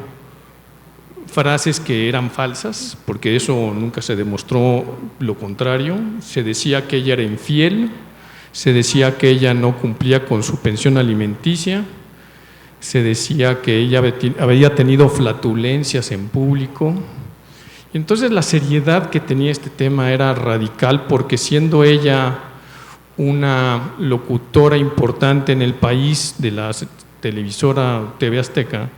frases que eran falsas, porque eso nunca se demostró lo contrario. Se decía que ella era infiel, se decía que ella no cumplía con su pensión alimenticia, se decía que ella había tenido flatulencias en público. Y entonces la seriedad que tenía este tema era radical, porque siendo ella una locutora importante en el país de la televisora TV Azteca,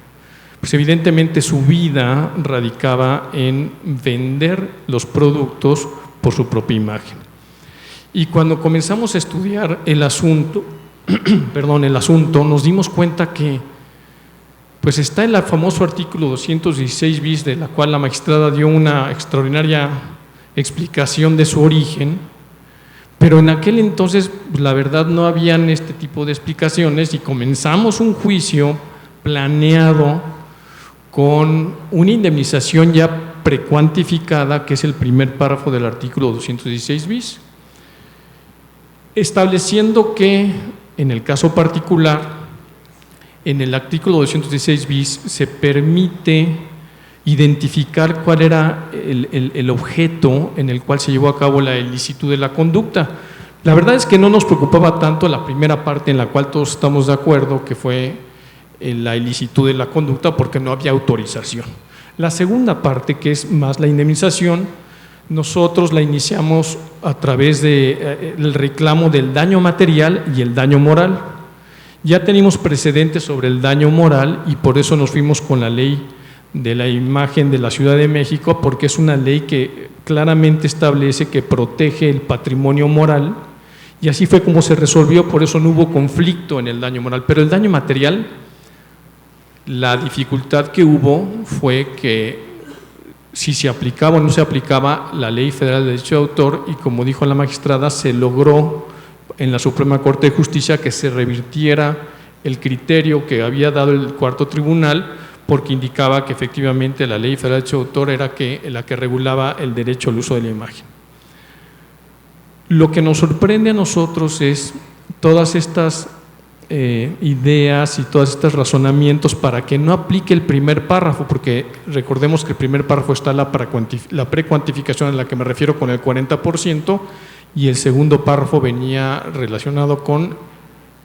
pues evidentemente su vida radicaba en vender los productos por su propia imagen. Y cuando comenzamos a estudiar el asunto, nos dimos cuenta que pues está en el famoso artículo 216 bis, de la cual la magistrada dio una extraordinaria explicación de su origen, pero en aquel entonces la verdad no habían este tipo de explicaciones, y comenzamos un juicio planeado con una indemnización ya precuantificada, que es el primer párrafo del artículo 216 bis, estableciendo que en el caso particular, en el artículo 216 bis se permite identificar cuál era el objeto en el cual se llevó a cabo la ilicitud de la conducta. La verdad es que no nos preocupaba tanto la primera parte, en la cual todos estamos de acuerdo, que fue la ilicitud de la conducta, porque no había autorización. La segunda parte, que es más la indemnización, nosotros la iniciamos a través del reclamo del daño material y el daño moral. Ya teníamos precedentes sobre el daño moral, y por eso nos fuimos con la ley de la imagen de la Ciudad de México, porque es una ley que claramente establece que protege el patrimonio moral, y así fue como se resolvió. Por eso no hubo conflicto en el daño moral. Pero el daño material, la dificultad que hubo fue que si se aplicaba o no se aplicaba la Ley Federal de Derecho de Autor, y como dijo la magistrada, se logró en la Suprema Corte de Justicia que se revirtiera el criterio que había dado el cuarto tribunal, porque indicaba que efectivamente la Ley Federal de Derecho de Autor era la que regulaba el derecho al uso de la imagen. Lo que nos sorprende a nosotros es todas estas ideas y todos estos razonamientos para que no aplique el primer párrafo, porque recordemos que el primer párrafo está la precuantificación, a la que me refiero, con el 40%, y el segundo párrafo venía relacionado con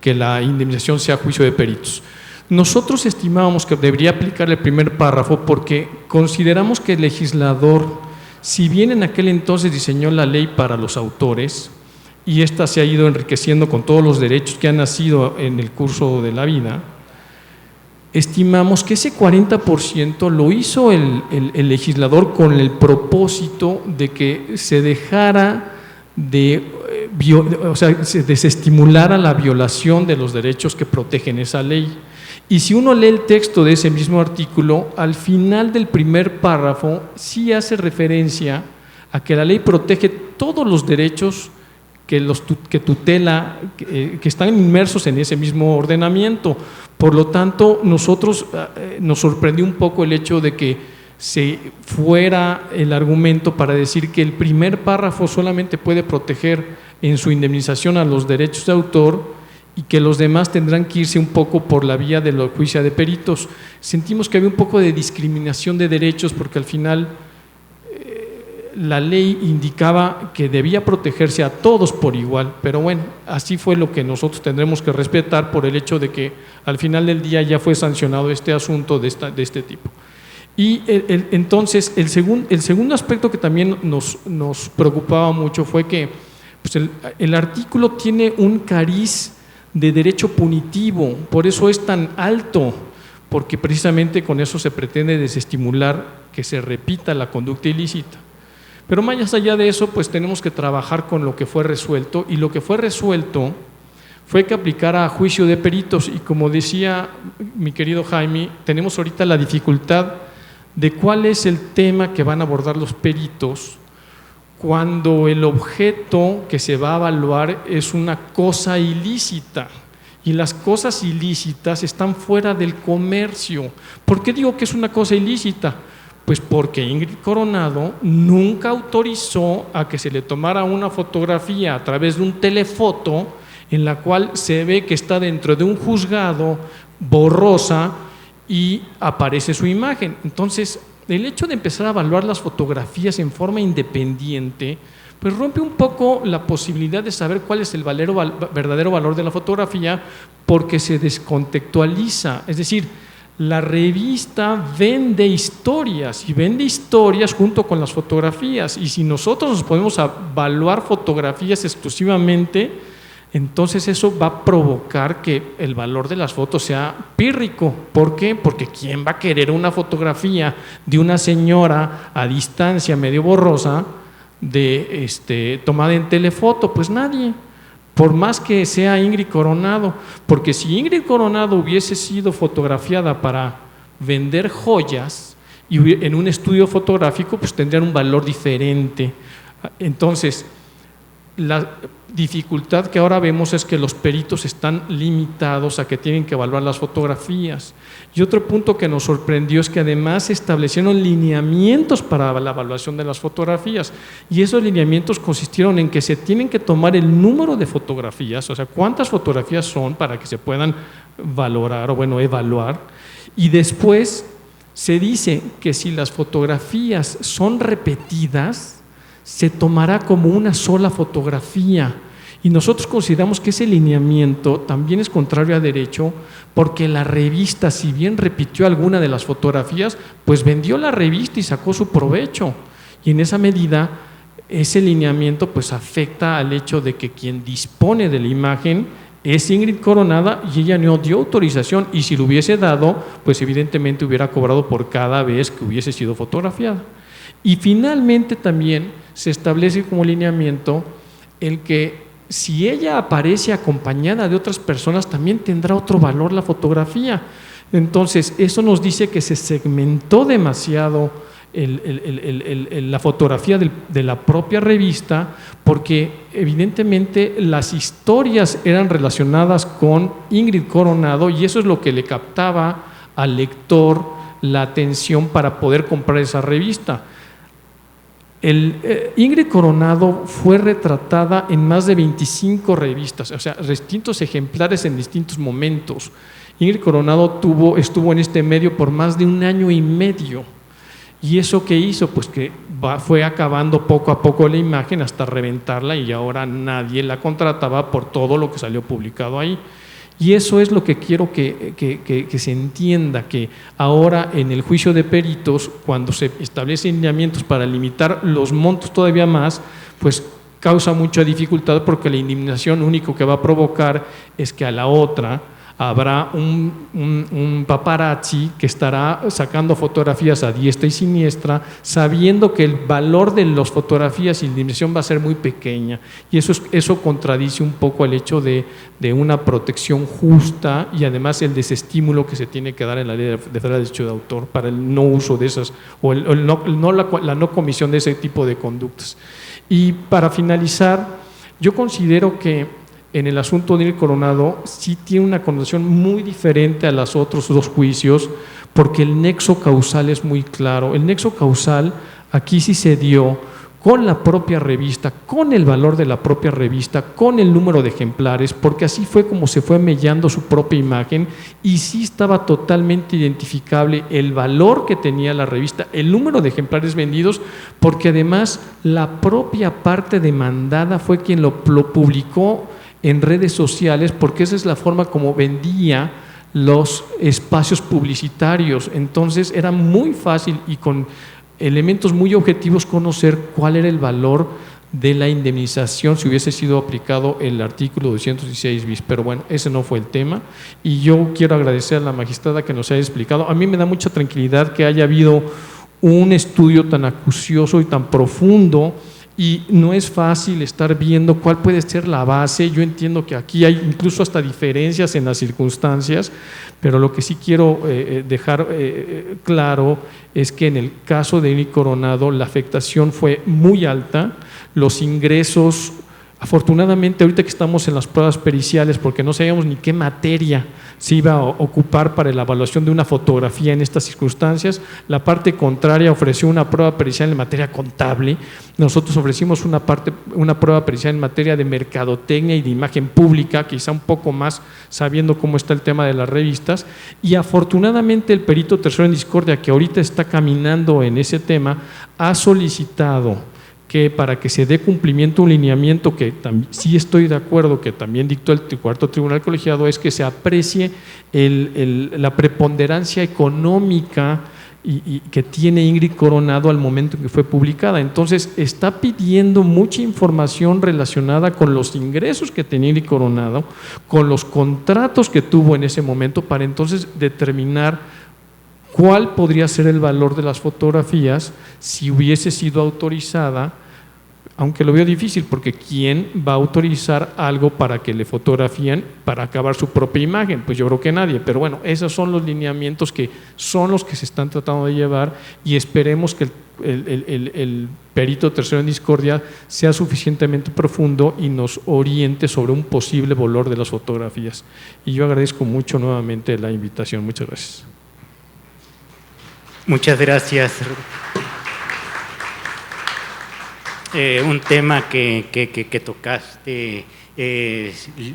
que la indemnización sea a juicio de peritos. Nosotros estimábamos que debería aplicar el primer párrafo porque consideramos que el legislador, si bien en aquel entonces diseñó la ley para los autores, y ésta se ha ido enriqueciendo con todos los derechos que han nacido en el curso de la vida, estimamos que ese 40% lo hizo el legislador con el propósito de que se dejara se desestimulara la violación de los derechos que protegen esa ley. Y si uno lee el texto de ese mismo artículo, al final del primer párrafo sí hace referencia a que la ley protege todos los derechos que tutela, que están inmersos en ese mismo ordenamiento. Por lo tanto, nosotros nos sorprendió un poco el hecho de que se fuera el argumento para decir que el primer párrafo solamente puede proteger en su indemnización a los derechos de autor y que los demás tendrán que irse un poco por la vía de la juicio de peritos. Sentimos que había un poco de discriminación de derechos porque al final la ley indicaba que debía protegerse a todos por igual, pero bueno, así fue lo que nosotros tendremos que respetar por el hecho de que al final del día ya fue sancionado este asunto de este tipo. Y entonces el segundo aspecto que también nos preocupaba mucho fue que pues el artículo tiene un cariz de derecho punitivo, por eso es tan alto, porque precisamente con eso se pretende desestimular que se repita la conducta ilícita. Pero más allá de eso, pues tenemos que trabajar con lo que fue resuelto, y lo que fue resuelto fue que aplicara a juicio de peritos, y como decía mi querido Jaime, tenemos ahorita la dificultad de cuál es el tema que van a abordar los peritos cuando el objeto que se va a evaluar es una cosa ilícita, y las cosas ilícitas están fuera del comercio. ¿Por qué digo que es una cosa ilícita? Pues porque Ingrid Coronado nunca autorizó a que se le tomara una fotografía a través de un telefoto en la cual se ve que está dentro de un juzgado borrosa y aparece su imagen. Entonces, el hecho de empezar a evaluar las fotografías en forma independiente, pues rompe un poco la posibilidad de saber cuál es el verdadero valor de la fotografía, porque se descontextualiza. Es decir, la revista vende historias, y vende historias junto con las fotografías, y si nosotros nos podemos evaluar fotografías exclusivamente, entonces eso va a provocar que el valor de las fotos sea pírrico. ¿Por qué? Porque ¿quién va a querer una fotografía de una señora a distancia medio borrosa tomada en telefoto? Pues nadie, por más que sea Ingrid Coronado, porque si Ingrid Coronado hubiese sido fotografiada para vender joyas y en un estudio fotográfico, pues tendrían un valor diferente. Entonces, la dificultad que ahora vemos es que los peritos están limitados a que tienen que evaluar las fotografías. Y otro punto que nos sorprendió es que además se establecieron lineamientos para la evaluación de las fotografías, y esos lineamientos consistieron en que se tienen que tomar el número de fotografías, o sea, cuántas fotografías son para que se puedan valorar o evaluar, y después se dice que si las fotografías son repetidas, se tomará como una sola fotografía, y nosotros consideramos que ese lineamiento también es contrario a derecho, porque la revista, si bien repitió alguna de las fotografías, pues vendió la revista y sacó su provecho, y en esa medida ese lineamiento pues afecta al hecho de que quien dispone de la imagen es Ingrid Coronado, y ella no dio autorización, y si lo hubiese dado, pues evidentemente hubiera cobrado por cada vez que hubiese sido fotografiada. Y finalmente también se establece como lineamiento el que si ella aparece acompañada de otras personas, también tendrá otro valor la fotografía. Entonces, eso nos dice que se segmentó demasiado la fotografía de la propia revista, porque evidentemente las historias eran relacionadas con Ingrid Coronado, y eso es lo que le captaba al lector la atención para poder comprar esa revista. Ingrid Coronado fue retratada en más de 25 revistas, o sea, distintos ejemplares en distintos momentos. Ingrid Coronado estuvo en este medio por más de 1 año y medio. ¿Y eso qué hizo? Pues que fue acabando poco a poco la imagen hasta reventarla, y ahora nadie la contrataba por todo lo que salió publicado ahí. Y eso es lo que quiero que se entienda, que ahora en el juicio de peritos, cuando se establecen lineamientos para limitar los montos todavía más, pues causa mucha dificultad, porque la indemnización único que va a provocar es que a la otra, Habrá un paparazzi que estará sacando fotografías a diestra y siniestra, sabiendo que el valor de las fotografías y la dimensión va a ser muy pequeña. Y eso contradice un poco el hecho de una protección justa y además el desestímulo que se tiene que dar en la ley de federal de derecho de autor para el no uso de esas, o la no comisión de ese tipo de conductas. Y para finalizar, yo considero que en el asunto de Ingrid Coronado sí tiene una connotación muy diferente a los otros dos juicios, porque el nexo causal es muy claro. El nexo causal aquí sí se dio con la propia revista, con el valor de la propia revista, con el número de ejemplares, porque así fue como se fue mellando su propia imagen y sí estaba totalmente identificable el valor que tenía la revista, el número de ejemplares vendidos, porque además la propia parte demandada fue quien lo publicó en redes sociales, porque esa es la forma como vendía los espacios publicitarios. Entonces era muy fácil y con elementos muy objetivos conocer cuál era el valor de la indemnización si hubiese sido aplicado el artículo 216 bis. Pero bueno, ese no fue el tema y yo quiero agradecer a la magistrada que nos haya explicado. A mí me da mucha tranquilidad que haya habido un estudio tan acucioso y tan profundo. Y no es fácil estar viendo cuál puede ser la base. Yo entiendo que aquí hay incluso hasta diferencias en las circunstancias, pero lo que sí quiero dejar claro es que en el caso de Ingrid Coronado la afectación fue muy alta, los ingresos, afortunadamente ahorita que estamos en las pruebas periciales, porque no sabíamos ni qué materia se iba a ocupar para la evaluación de una fotografía en estas circunstancias, la parte contraria ofreció una prueba pericial en materia contable, nosotros ofrecimos una prueba pericial en materia de mercadotecnia y de imagen pública, quizá un poco más sabiendo cómo está el tema de las revistas, y afortunadamente el perito tercero en discordia, que ahorita está caminando en ese tema, ha solicitado que para que se dé cumplimiento a un lineamiento que sí estoy de acuerdo, que también dictó el cuarto tribunal colegiado, es que se aprecie la preponderancia económica y que tiene Ingrid Coronado al momento en que fue publicada. Entonces está pidiendo mucha información relacionada con los ingresos que tenía Ingrid Coronado, con los contratos que tuvo en ese momento, para entonces determinar cuál podría ser el valor de las fotografías si hubiese sido autorizada, aunque lo veo difícil, porque ¿quién va a autorizar algo para que le fotografíen para acabar su propia imagen? Pues yo creo que nadie, pero bueno, esos son los lineamientos que son los que se están tratando de llevar y esperemos que el perito tercero en discordia sea suficientemente profundo y nos oriente sobre un posible valor de las fotografías. Y yo agradezco mucho nuevamente la invitación. Muchas gracias. Muchas gracias. Un tema que tocaste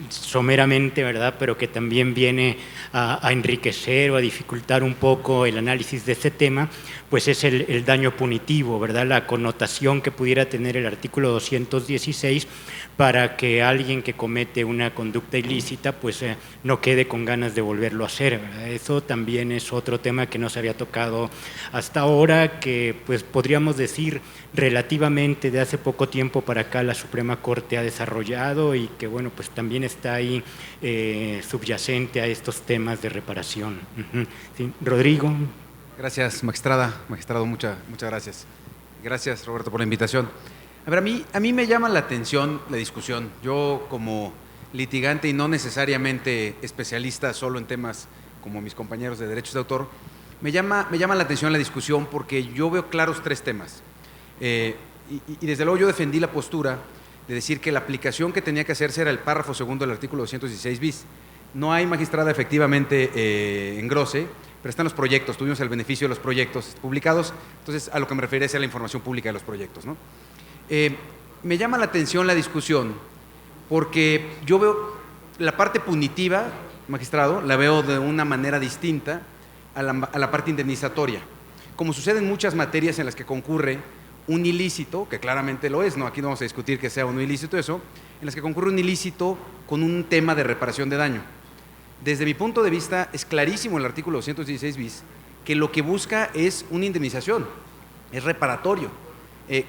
someramente, ¿verdad? Pero que también viene a enriquecer o a dificultar un poco el análisis de este tema, pues es el daño punitivo, ¿verdad? La connotación que pudiera tener el artículo 216 para que alguien que comete una conducta ilícita pues no quede con ganas de volverlo a hacer, ¿verdad? Eso también es otro tema que no se había tocado hasta ahora, que pues podríamos decir relativamente de hace poco tiempo para acá la Suprema Corte ha desarrollado y que bueno, pues también está ahí subyacente a estos temas de reparación. Sí, Rodrigo. Gracias, magistrado, muchas gracias. Gracias, Roberto, por la invitación. A ver, a mí me llama la atención la discusión. Yo como litigante y no necesariamente especialista solo en temas como mis compañeros de derechos de autor, me llama la atención la discusión porque yo veo claros tres temas. Y desde luego yo defendí la postura de decir que la aplicación que tenía que hacerse era el párrafo segundo del artículo 216 bis. No hay magistrada efectivamente engrose, pero están los proyectos, tuvimos el beneficio de los proyectos publicados, entonces a lo que me refiero es a la información pública de los proyectos, ¿no? Me llama la atención la discusión porque yo veo la parte punitiva, magistrado, la veo de una manera distinta a la parte indemnizatoria. Como sucede en muchas materias en las que concurre un ilícito, que claramente lo es, ¿no? Aquí no vamos a discutir que sea o no ilícito eso, en las que concurre un ilícito con un tema de reparación de daño. Desde mi punto de vista es clarísimo el artículo 216 bis que lo que busca es una indemnización, es reparatorio.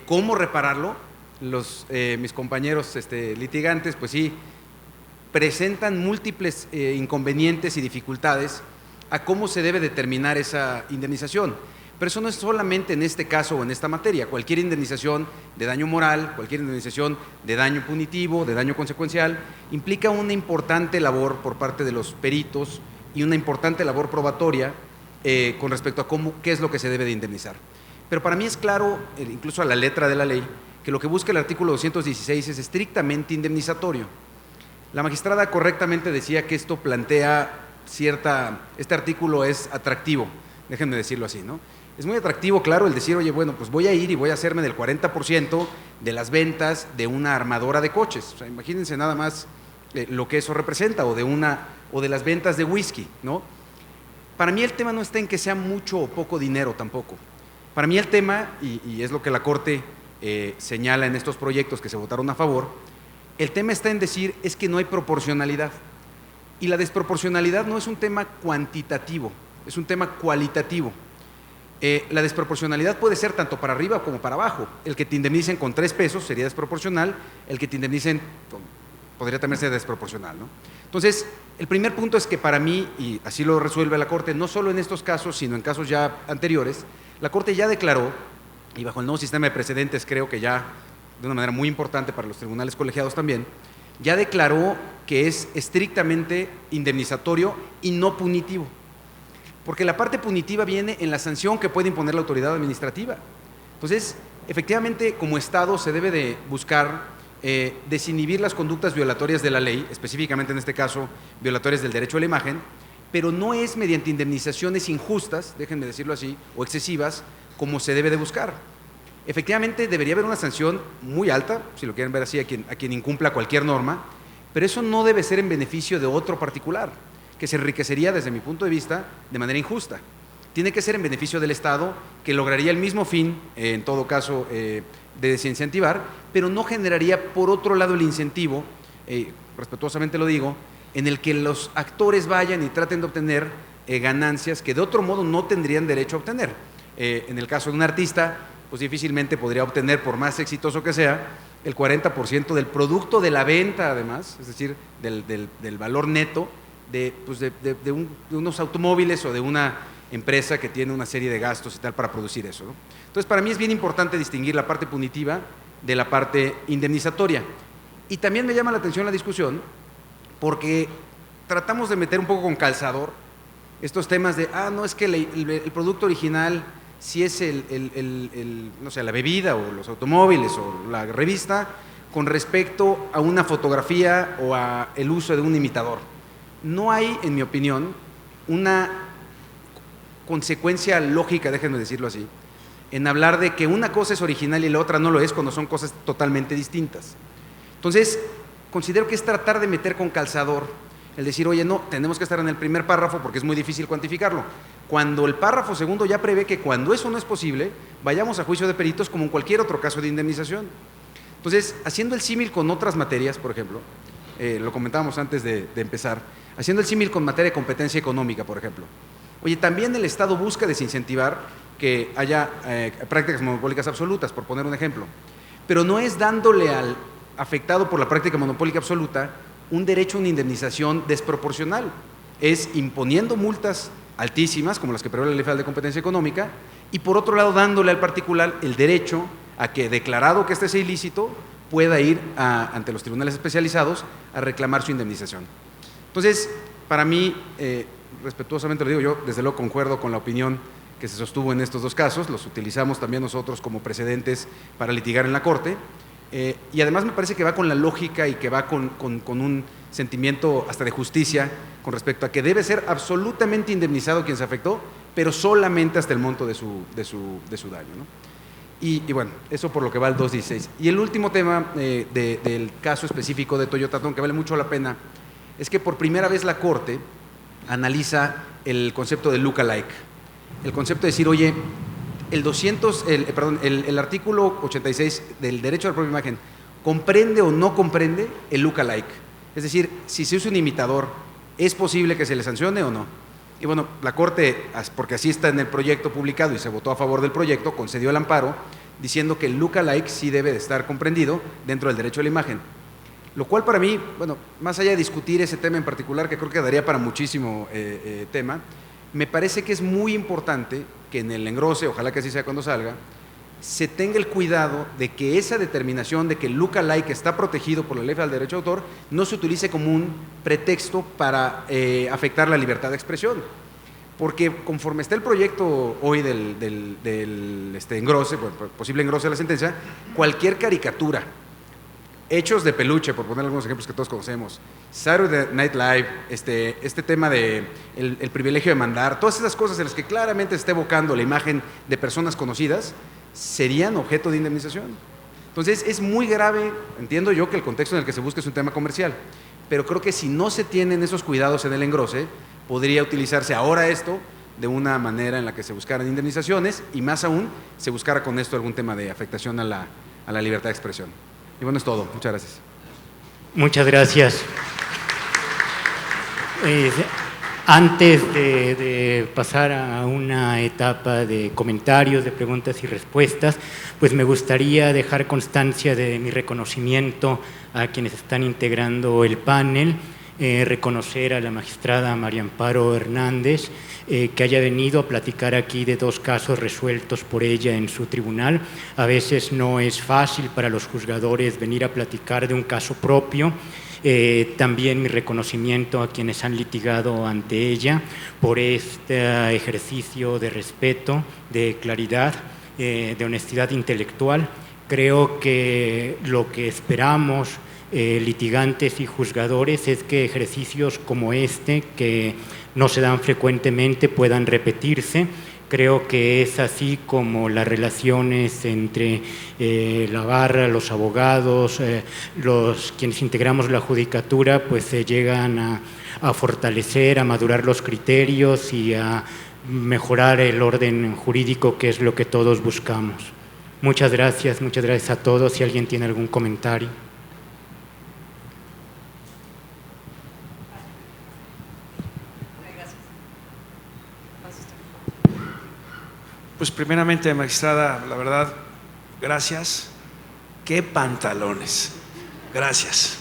¿Cómo repararlo? Mis compañeros litigantes, pues sí, presentan múltiples inconvenientes y dificultades a cómo se debe determinar esa indemnización. Pero eso no es solamente en este caso o en esta materia. Cualquier indemnización de daño moral, cualquier indemnización de daño punitivo, de daño consecuencial, implica una importante labor por parte de los peritos y una importante labor probatoria con respecto a qué es lo que se debe de indemnizar. Pero para mí es claro, incluso a la letra de la ley, que lo que busca el artículo 216 es estrictamente indemnizatorio. La magistrada correctamente decía que esto plantea este artículo es atractivo, déjenme decirlo así, ¿no? Es muy atractivo, claro, el decir, oye, bueno, pues voy a ir y voy a hacerme del 40% de las ventas de una armadora de coches. O sea, imagínense nada más lo que eso representa, o de las ventas de whisky, ¿no? Para mí el tema no está en que sea mucho o poco dinero tampoco. Para mí el tema, y es lo que la Corte señala en estos proyectos que se votaron a favor, el tema está en decir es que no hay proporcionalidad. Y la desproporcionalidad no es un tema cuantitativo, es un tema cualitativo. La desproporcionalidad puede ser tanto para arriba como para abajo. El que te indemnicen con 3 pesos sería desproporcional, el que te indemnicen podría también ser desproporcional, ¿no? Entonces, el primer punto es que para mí, y así lo resuelve la Corte, no solo en estos casos, sino en casos ya anteriores, la Corte ya declaró, y bajo el nuevo sistema de precedentes creo que ya de una manera muy importante para los tribunales colegiados también, ya declaró que es estrictamente indemnizatorio y no punitivo. Porque la parte punitiva viene en la sanción que puede imponer la autoridad administrativa. Entonces, efectivamente, como Estado se debe de buscar desinhibir las conductas violatorias de la ley, específicamente en este caso, violatorias del derecho a la imagen, pero no es mediante indemnizaciones injustas, déjenme decirlo así, o excesivas, como se debe de buscar. Efectivamente, debería haber una sanción muy alta, si lo quieren ver así, a quien incumpla cualquier norma, pero eso no debe ser en beneficio de otro particular, que se enriquecería desde mi punto de vista de manera injusta. Tiene que ser en beneficio del Estado, que lograría el mismo fin, en todo caso, de desincentivar, pero no generaría por otro lado el incentivo, respetuosamente lo digo, en el que los actores vayan y traten de obtener ganancias que de otro modo no tendrían derecho a obtener. En el caso de un artista, pues difícilmente podría obtener, por más exitoso que sea, el 40% del producto de la venta, además, es decir, del valor neto de unos automóviles o de una empresa que tiene una serie de gastos y tal para producir eso, ¿no? Entonces, para mí es bien importante distinguir la parte punitiva de la parte indemnizatoria. Y también me llama la atención la discusión porque tratamos de meter un poco con calzador estos temas de, no, es que el producto original, si es no sé, la bebida o los automóviles o la revista, con respecto a una fotografía o a el uso de un imitador. No hay, en mi opinión, una consecuencia lógica, déjenme decirlo así, en hablar de que una cosa es original y la otra no lo es cuando son cosas totalmente distintas. Entonces, considero que es tratar de meter con calzador el decir, oye, no, tenemos que estar en el primer párrafo porque es muy difícil cuantificarlo. Cuando el párrafo segundo ya prevé que cuando eso no es posible, vayamos a juicio de peritos como en cualquier otro caso de indemnización. Entonces, haciendo el símil con otras materias, por ejemplo, lo comentábamos antes de empezar, haciendo el símil con materia de competencia económica, por ejemplo. Oye, también el Estado busca desincentivar que haya prácticas monopólicas absolutas, por poner un ejemplo. Pero no es dándole al afectado por la práctica monopólica absoluta un derecho a una indemnización desproporcional. Es imponiendo multas altísimas, como las que prevé la Ley Federal de Competencia Económica, y por otro lado dándole al particular el derecho a que, declarado que este sea ilícito, pueda ir ante los tribunales especializados a reclamar su indemnización. Entonces, para mí, respetuosamente lo digo, yo desde luego concuerdo con la opinión que se sostuvo en estos dos casos, los utilizamos también nosotros como precedentes para litigar en la Corte, y además me parece que va con la lógica y que va con un sentimiento hasta de justicia con respecto a que debe ser absolutamente indemnizado quien se afectó, pero solamente hasta el monto de su daño, ¿no? Y bueno, eso por lo que va al 216. Y el último tema del caso específico de Toyota, que vale mucho la pena, es que por primera vez la Corte analiza el concepto de look-alike. El concepto de decir, oye, el artículo 86 del derecho a la propia imagen, ¿comprende o no comprende el look-alike? Es decir, si se usa un imitador, ¿es posible que se le sancione o no? Y bueno, la Corte, porque así está en el proyecto publicado y se votó a favor del proyecto, concedió el amparo, diciendo que el look-alike sí debe de estar comprendido dentro del derecho a la imagen. Lo cual para mí, bueno, más allá de discutir ese tema en particular, que creo que daría para muchísimo tema, me parece que es muy importante que en el engrose, ojalá que así sea cuando salga, se tenga el cuidado de que esa determinación de que el lookalike está protegido por la ley del derecho de autor no se utilice como un pretexto para afectar la libertad de expresión. Porque conforme está el proyecto hoy del engrose, posible engrose de la sentencia, cualquier caricatura, hechos de peluche, por poner algunos ejemplos que todos conocemos, Saturday Night Live, este tema de el privilegio de mandar, todas esas cosas en las que claramente se está evocando la imagen de personas conocidas, serían objeto de indemnización. Entonces es muy grave, entiendo yo que el contexto en el que se busca es un tema comercial, pero creo que si no se tienen esos cuidados en el engrose, podría utilizarse ahora esto de una manera en la que se buscaran indemnizaciones y más aún se buscara con esto algún tema de afectación a la libertad de expresión. Y bueno, es todo. Muchas gracias. Muchas gracias. Antes de pasar a una etapa de comentarios, de preguntas y respuestas, pues me gustaría dejar constancia de mi reconocimiento a quienes están integrando el panel, reconocer a la magistrada María Amparo Hernández, que haya venido a platicar aquí de 2 casos resueltos por ella en su tribunal. A veces no es fácil para los juzgadores venir a platicar de un caso propio. También mi reconocimiento a quienes han litigado ante ella por este ejercicio de respeto, de claridad, de honestidad intelectual. Creo que lo que esperamos litigantes y juzgadores es que ejercicios como este, que no se dan frecuentemente, puedan repetirse. Creo que es así como las relaciones entre la barra, los abogados, quienes integramos la judicatura, pues se llegan a fortalecer, a madurar los criterios y a mejorar el orden jurídico, que es lo que todos buscamos. Muchas gracias a todos. Si alguien tiene algún comentario. Pues primeramente, magistrada, la verdad, gracias. ¡Qué pantalones! Gracias.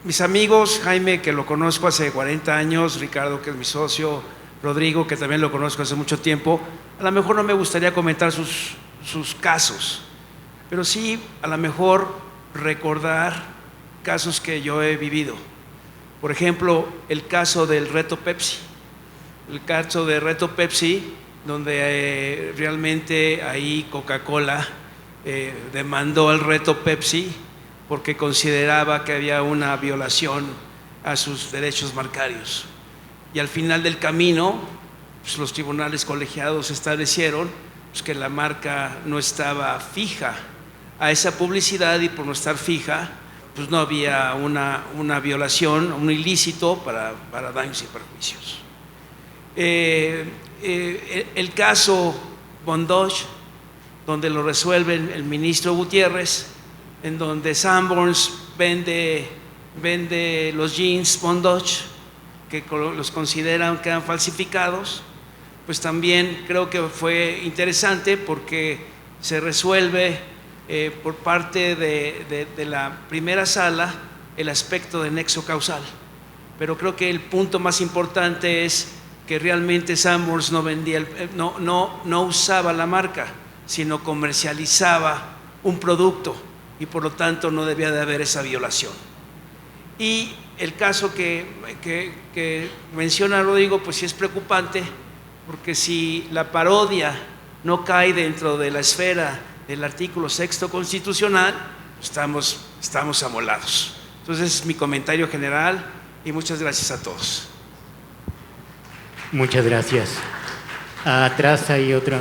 Mis amigos, Jaime, que lo conozco hace 40 años, Ricardo, que es mi socio, Rodrigo, que también lo conozco hace mucho tiempo, a lo mejor no me gustaría comentar sus casos, pero sí a lo mejor recordar casos que yo he vivido. Por ejemplo, el caso del reto Pepsi. El caso de reto Pepsi, donde realmente ahí Coca-Cola demandó al reto Pepsi porque consideraba que había una violación a sus derechos marcarios. Y al final del camino, pues, los tribunales colegiados establecieron pues, que la marca no estaba fija a esa publicidad, y por no estar fija, pues no había una violación, un ilícito para daños y perjuicios. El caso Bondage, donde lo resuelve el ministro Gutiérrez, en donde Sanborns vende los jeans Bondage, que los consideran que eran falsificados, pues también creo que fue interesante porque se resuelve por parte de la primera sala el aspecto de nexo causal. Pero creo que el punto más importante es que realmente Sanborns no vendía, no usaba la marca, sino comercializaba un producto, y por lo tanto no debía de haber esa violación. Y el caso que menciona Rodrigo, pues sí es preocupante, porque si la parodia no cae dentro de la esfera del artículo 6º constitucional, estamos amolados. Entonces es mi comentario general y muchas gracias a todos. Muchas gracias. Atrás hay otra.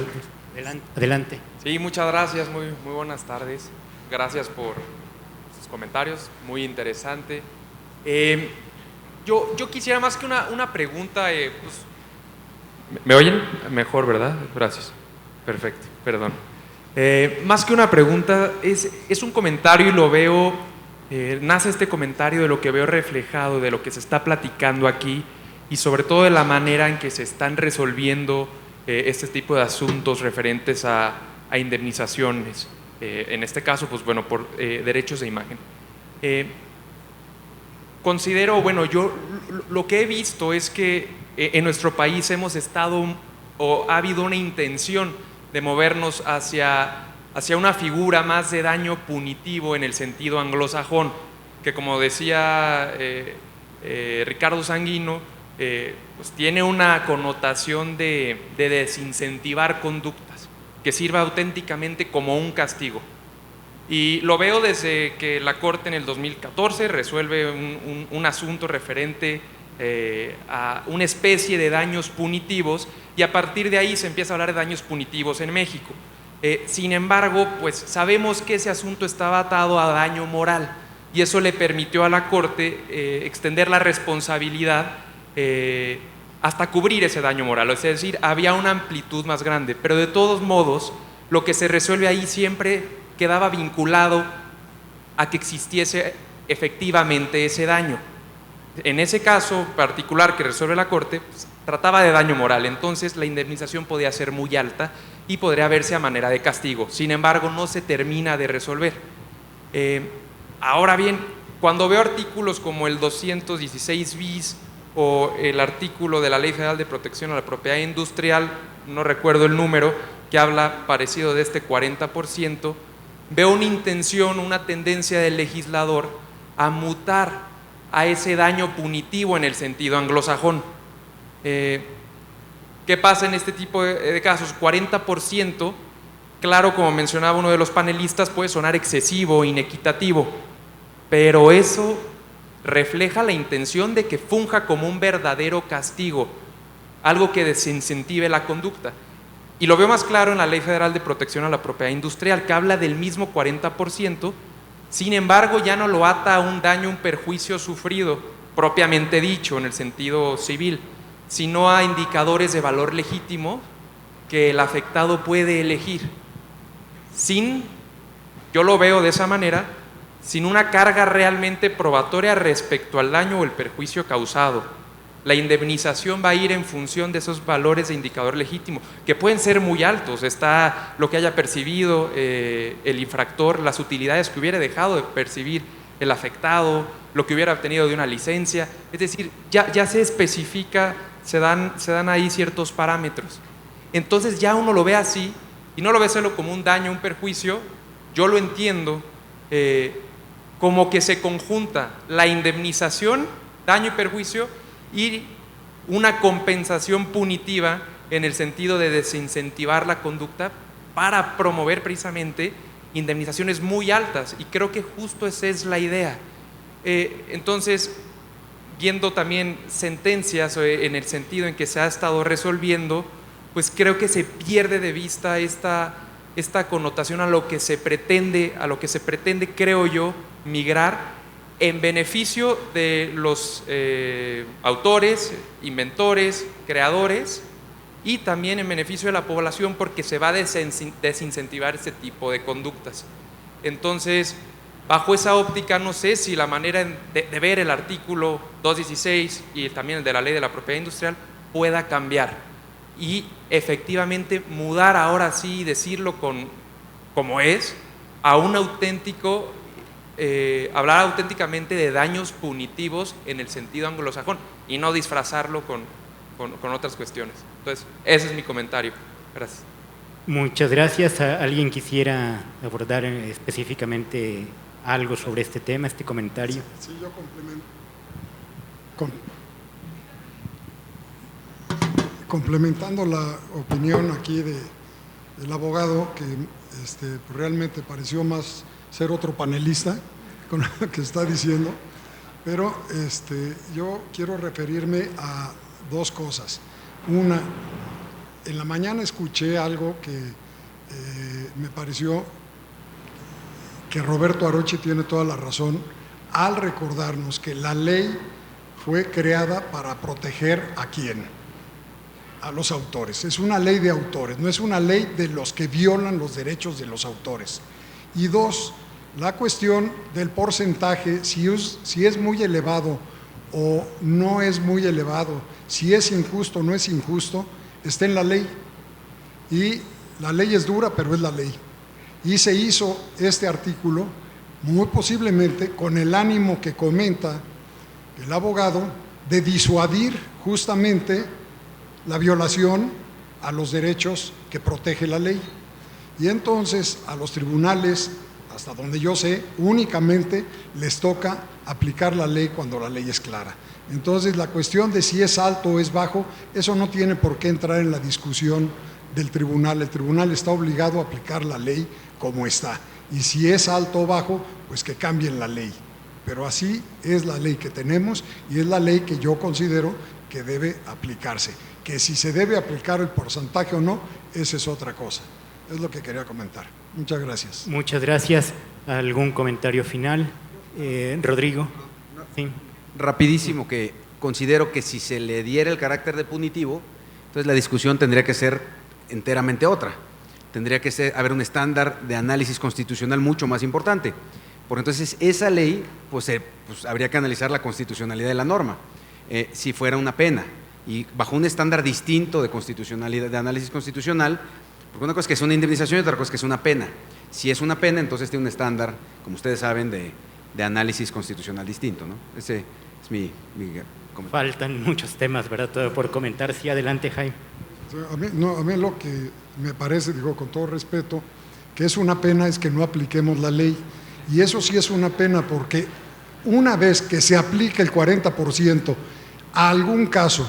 Adelante. Sí, muchas gracias. Muy buenas tardes. Gracias por sus comentarios. Muy interesante. Yo quisiera más que una pregunta. Pues, ¿me oyen? Mejor, ¿verdad? Gracias. Perfecto. Perdón. Más que una pregunta, es un comentario, y lo veo. Nace este comentario de lo que veo reflejado, de lo que se está platicando aquí, y sobre todo de la manera en que se están resolviendo este tipo de asuntos referentes a indemnizaciones. en este caso, pues bueno, por derechos de imagen. Considero, bueno, yo lo que he visto es que en nuestro país hemos estado, o ha habido una intención de movernos hacia una figura más de daño punitivo en el sentido anglosajón, que como decía Ricardo Sanguino, pues tiene una connotación de desincentivar conductas, que sirva auténticamente como un castigo. Y lo veo desde que la Corte en el 2014 resuelve un asunto referente a una especie de daños punitivos, y a partir de ahí se empieza a hablar de daños punitivos en México. Sin embargo, pues sabemos que ese asunto estaba atado a daño moral, y eso le permitió a la Corte extender la responsabilidad hasta cubrir ese daño moral, es decir, había una amplitud más grande, pero de todos modos, lo que se resuelve ahí siempre quedaba vinculado a que existiese efectivamente ese daño. En ese caso particular que resuelve la Corte, pues, trataba de daño moral, entonces la indemnización podía ser muy alta y podría verse a manera de castigo. Sin embargo, no se termina de resolver. Ahora bien, cuando veo artículos como el 216 bis o el artículo de la Ley Federal de Protección a la Propiedad Industrial, no recuerdo el número, que habla parecido de este 40%, veo una intención, una tendencia del legislador a mutar a ese daño punitivo en el sentido anglosajón. ¿Qué pasa en este tipo de casos? 40%, claro, como mencionaba uno de los panelistas, puede sonar excesivo, inequitativo, pero eso refleja la intención de que funja como un verdadero castigo, algo que desincentive la conducta. Y lo veo más claro en la Ley Federal de Protección a la Propiedad Industrial, que habla del mismo 40%, sin embargo ya no lo ata a un daño, un perjuicio sufrido, propiamente dicho en el sentido civil, sino a indicadores de valor legítimo que el afectado puede elegir, yo lo veo de esa manera, sin una carga realmente probatoria respecto al daño o el perjuicio causado. La indemnización va a ir en función de esos valores de indicador legítimo, que pueden ser muy altos. Está lo que haya percibido el infractor, las utilidades que hubiera dejado de percibir el afectado, lo que hubiera obtenido de una licencia. Es decir, ya se especifica, se dan ahí ciertos parámetros. Entonces ya uno lo ve así, y no lo ve solo como un daño, un perjuicio, yo lo entiendo como que se conjunta la indemnización, daño y perjuicio, y una compensación punitiva en el sentido de desincentivar la conducta para promover precisamente indemnizaciones muy altas, y creo que justo esa es la idea. Entonces, viendo también sentencias en el sentido en que se ha estado resolviendo, pues creo que se pierde de vista esta connotación a lo que se pretende, creo yo, migrar en beneficio de los autores, inventores, creadores, y también en beneficio de la población, porque se va a desincentivar este tipo de conductas. Entonces, bajo esa óptica, no sé si la manera de ver el artículo 216 y también el de la Ley de la Propiedad Industrial pueda cambiar y efectivamente mudar ahora sí, decirlo como es, a un auténtico hablar auténticamente de daños punitivos en el sentido anglosajón y no disfrazarlo con otras cuestiones. Entonces, ese es mi comentario. Gracias. Muchas gracias. ¿Alguien quisiera abordar específicamente algo sobre este tema, este comentario? Sí, yo complemento. Complementando la opinión aquí del abogado, que realmente pareció más ser otro panelista con lo que está diciendo, pero yo quiero referirme a dos cosas. Una, en la mañana escuché algo que me pareció que Roberto Aroche tiene toda la razón al recordarnos que la ley fue creada para proteger ¿a quién? A los autores. Es una ley de autores, no es una ley de los que violan los derechos de los autores. Y dos, la cuestión del porcentaje, si es muy elevado o no es muy elevado, si es injusto o no es injusto, está en la ley. Y la ley es dura, pero es la ley. Y se hizo este artículo muy posiblemente con el ánimo que comenta el abogado de disuadir justamente la violación a los derechos que protege la ley. Y entonces a los tribunales, hasta donde yo sé, únicamente les toca aplicar la ley cuando la ley es clara. Entonces la cuestión de si es alto o es bajo, eso no tiene por qué entrar en la discusión del tribunal. El tribunal está obligado a aplicar la ley como está. Y si es alto o bajo, pues que cambien la ley. Pero así es la ley que tenemos y es la ley que yo considero que debe aplicarse. Que si se debe aplicar el porcentaje o no, esa es otra cosa. Es lo que quería comentar. Muchas gracias. Muchas gracias. ¿Algún comentario final? Rodrigo. Sí. Rapidísimo, que considero que si se le diera el carácter de punitivo, entonces la discusión tendría que ser enteramente otra. Tendría que haber un estándar de análisis constitucional mucho más importante. Porque entonces esa ley, pues habría que analizar la constitucionalidad de la norma, si fuera una pena, y bajo un estándar distinto de constitucionalidad, de análisis constitucional, porque una cosa es que es una indemnización y otra cosa es que es una pena. Si es una pena, entonces tiene un estándar, como ustedes saben, de análisis constitucional distinto, ¿no? Ese es mi comentario. Faltan muchos temas, ¿verdad? Todo por comentar. Sí, adelante, Jaime. A mí lo que me parece, digo con todo respeto, que es una pena es que no apliquemos la ley. Y eso sí es una pena porque una vez que se aplique el 40% a algún caso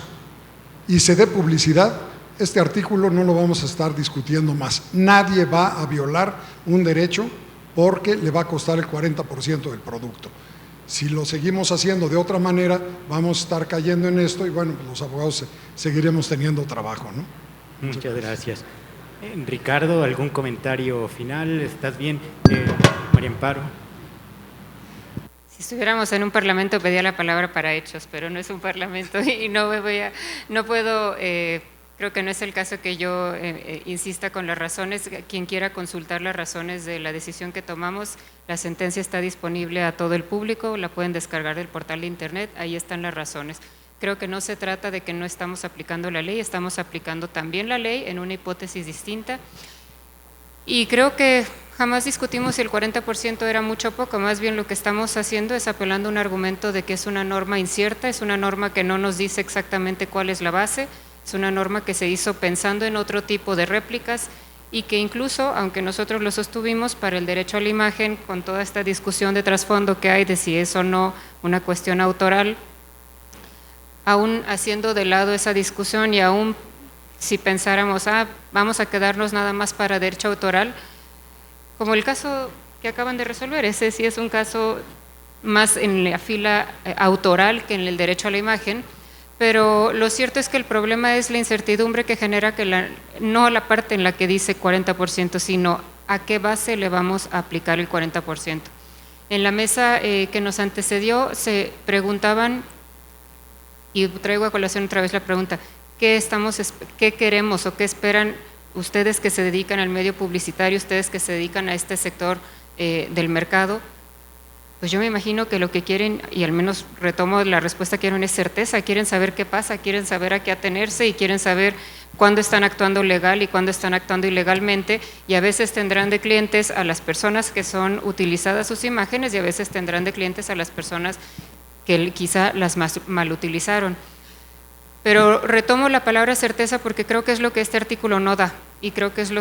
y se dé publicidad, este artículo no lo vamos a estar discutiendo más. Nadie va a violar un derecho porque le va a costar el 40% del producto. Si lo seguimos haciendo de otra manera, vamos a estar cayendo en esto y bueno, los abogados seguiremos teniendo trabajo, ¿no? Muchas gracias. Ricardo, ¿algún comentario final? ¿Estás bien? María Amparo. Si estuviéramos en un parlamento pedía la palabra para hechos, pero no es un parlamento y no puedo, creo que no es el caso que yo insista con las razones. Quien quiera consultar las razones de la decisión que tomamos, la sentencia está disponible a todo el público, la pueden descargar del portal de internet, ahí están las razones. Creo que no se trata de que no estamos aplicando la ley, estamos aplicando también la ley en una hipótesis distinta. Y creo que jamás discutimos si el 40% era mucho o poco, más bien lo que estamos haciendo es apelando a un argumento de que es una norma incierta, es una norma que no nos dice exactamente cuál es la base, es una norma que se hizo pensando en otro tipo de réplicas y que incluso, aunque nosotros lo sostuvimos para el derecho a la imagen, con toda esta discusión de trasfondo que hay de si es o no una cuestión autoral, aún haciendo de lado esa discusión y aún si pensáramos, vamos a quedarnos nada más para derecho autoral, como el caso que acaban de resolver, ese sí es un caso más en la fila autoral que en el derecho a la imagen, pero lo cierto es que el problema es la incertidumbre que genera que no la parte en la que dice 40%, sino a qué base le vamos a aplicar el 40%. En la mesa que nos antecedió se preguntaban, y traigo a colación otra vez la pregunta, ¿qué queremos o qué esperan ustedes que se dedican al medio publicitario, ustedes que se dedican a este sector del mercado? Pues yo me imagino que lo que quieren, y al menos retomo la respuesta que quieren, es certeza, quieren saber qué pasa, quieren saber a qué atenerse y quieren saber cuándo están actuando legal y cuándo están actuando ilegalmente, y a veces tendrán de clientes a las personas que son utilizadas sus imágenes y a veces tendrán de clientes a las personas que quizá las mal utilizaron. Pero retomo la palabra certeza porque creo que es lo que este artículo no da y creo que es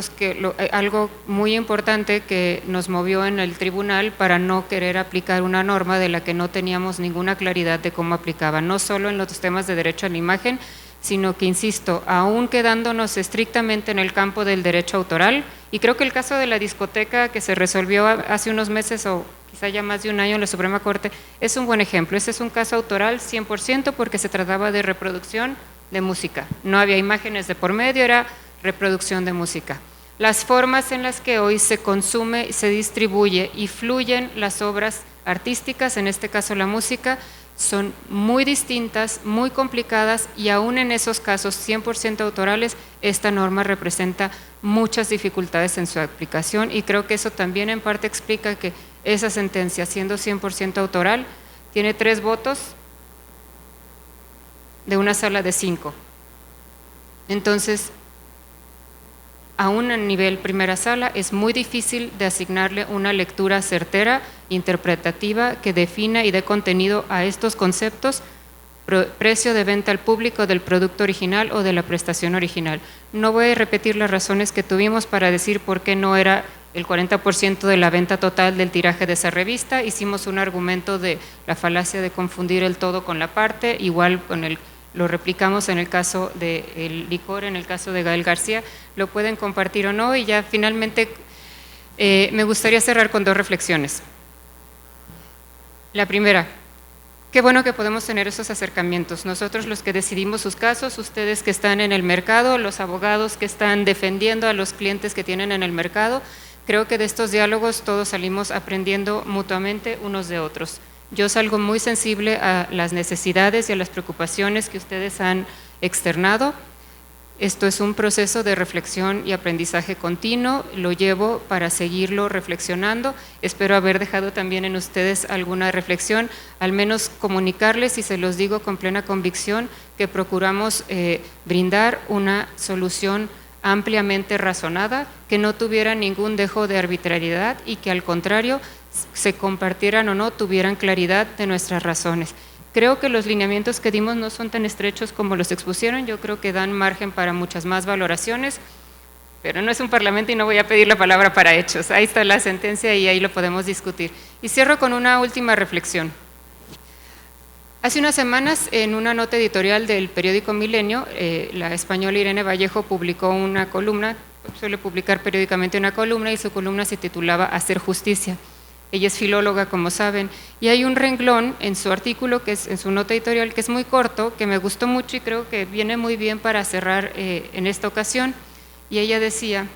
algo muy importante que nos movió en el tribunal para no querer aplicar una norma de la que no teníamos ninguna claridad de cómo aplicaba, no solo en los temas de derecho a la imagen, sino que, insisto, aún quedándonos estrictamente en el campo del derecho autoral, y creo que el caso de la discoteca que se resolvió hace unos meses o quizá ya más de un año en la Suprema Corte, es un buen ejemplo. Ese es un caso autoral 100% porque se trataba de reproducción de música. No había imágenes de por medio, era reproducción de música. Las formas en las que hoy se consume, se distribuye y fluyen las obras artísticas, en este caso la música, son muy distintas, muy complicadas y aún en esos casos 100% autorales, esta norma representa muchas dificultades en su aplicación y creo que eso también en parte explica que esa sentencia, siendo 100% autoral, tiene 3 votos de una sala de 5. Entonces, aún a nivel primera sala, es muy difícil de asignarle una lectura certera, interpretativa, que defina y dé contenido a estos conceptos: precio de venta al público del producto original o de la prestación original. No voy a repetir las razones que tuvimos para decir por qué no era el 40% de la venta total del tiraje de esa revista. Hicimos un argumento de la falacia de confundir el todo con la parte, igual lo replicamos en el caso del licor, en el caso de Gael García, lo pueden compartir o no. Y ya finalmente me gustaría cerrar con 2 reflexiones. La primera: qué bueno que podemos tener esos acercamientos. Nosotros los que decidimos sus casos, ustedes que están en el mercado, los abogados que están defendiendo a los clientes que tienen en el mercado. Creo que de estos diálogos todos salimos aprendiendo mutuamente unos de otros. Yo salgo muy sensible a las necesidades y a las preocupaciones que ustedes han externado. Esto es un proceso de reflexión y aprendizaje continuo, lo llevo para seguirlo reflexionando. Espero haber dejado también en ustedes alguna reflexión, al menos comunicarles, y se los digo con plena convicción, que procuramos brindar una solución ampliamente razonada, que no tuviera ningún dejo de arbitrariedad y que al contrario, se compartieran o no, tuvieran claridad de nuestras razones. Creo que los lineamientos que dimos no son tan estrechos como los expusieron, yo creo que dan margen para muchas más valoraciones, pero no es un parlamento y no voy a pedir la palabra para hechos. Ahí está la sentencia y ahí lo podemos discutir. Y cierro con una última reflexión. Hace unas semanas, en una nota editorial del periódico Milenio, la española Irene Vallejo publicó una columna, suele publicar periódicamente una columna, y su columna se titulaba Hacer Justicia. Ella es filóloga, como saben, y hay un renglón en su artículo, que es en su nota editorial, que es muy corto, que me gustó mucho y creo que viene muy bien para cerrar en esta ocasión. Y ella decía: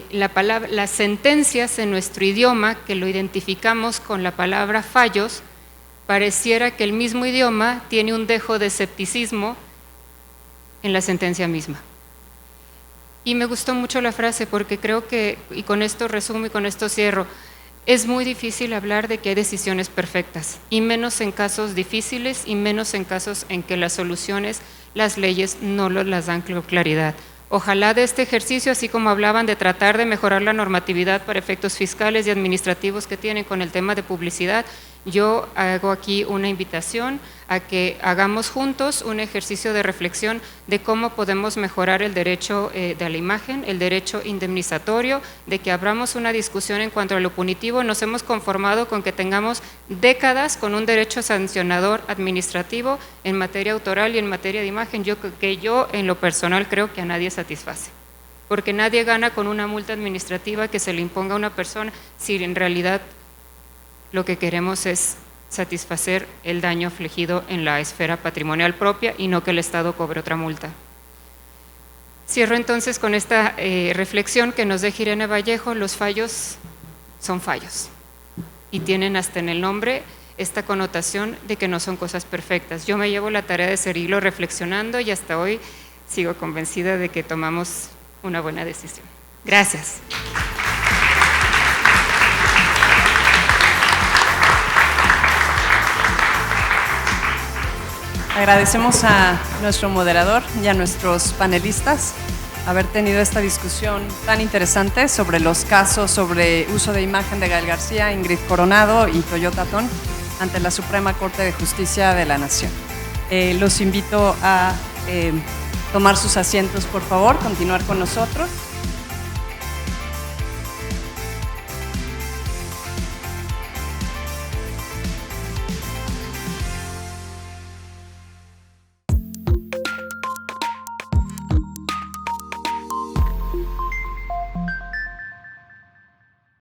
las sentencias en nuestro idioma, que lo identificamos con la palabra fallos, pareciera que el mismo idioma tiene un dejo de escepticismo en la sentencia misma. Y me gustó mucho la frase, porque creo que, y con esto resumo y con esto cierro, es muy difícil hablar de que hay decisiones perfectas, y menos en casos difíciles, y menos en casos en que las soluciones, las leyes no las dan claridad. Ojalá de este ejercicio, así como hablaban de tratar de mejorar la normatividad para efectos fiscales y administrativos que tienen con el tema de publicidad, yo hago aquí una invitación a que hagamos juntos un ejercicio de reflexión de cómo podemos mejorar el derecho de la imagen, el derecho indemnizatorio, de que abramos una discusión en cuanto a lo punitivo. Nos hemos conformado con que tengamos décadas con un derecho sancionador administrativo en materia autoral y en materia de imagen, que yo en lo personal creo que a nadie satisface, porque nadie gana con una multa administrativa que se le imponga a una persona si en realidad lo que queremos es satisfacer el daño afligido en la esfera patrimonial propia y no que el Estado cobre otra multa. Cierro entonces con esta reflexión que nos deja Irene Vallejo: los fallos son fallos y tienen hasta en el nombre esta connotación de que no son cosas perfectas. Yo me llevo la tarea de seguirlo reflexionando y hasta hoy sigo convencida de que tomamos una buena decisión. Gracias. Agradecemos a nuestro moderador y a nuestros panelistas haber tenido esta discusión tan interesante sobre los casos sobre uso de imagen de Gael García, Ingrid Coronado y Toyota Ton ante la Suprema Corte de Justicia de la Nación. Los invito a tomar sus asientos, por favor, continuar con nosotros.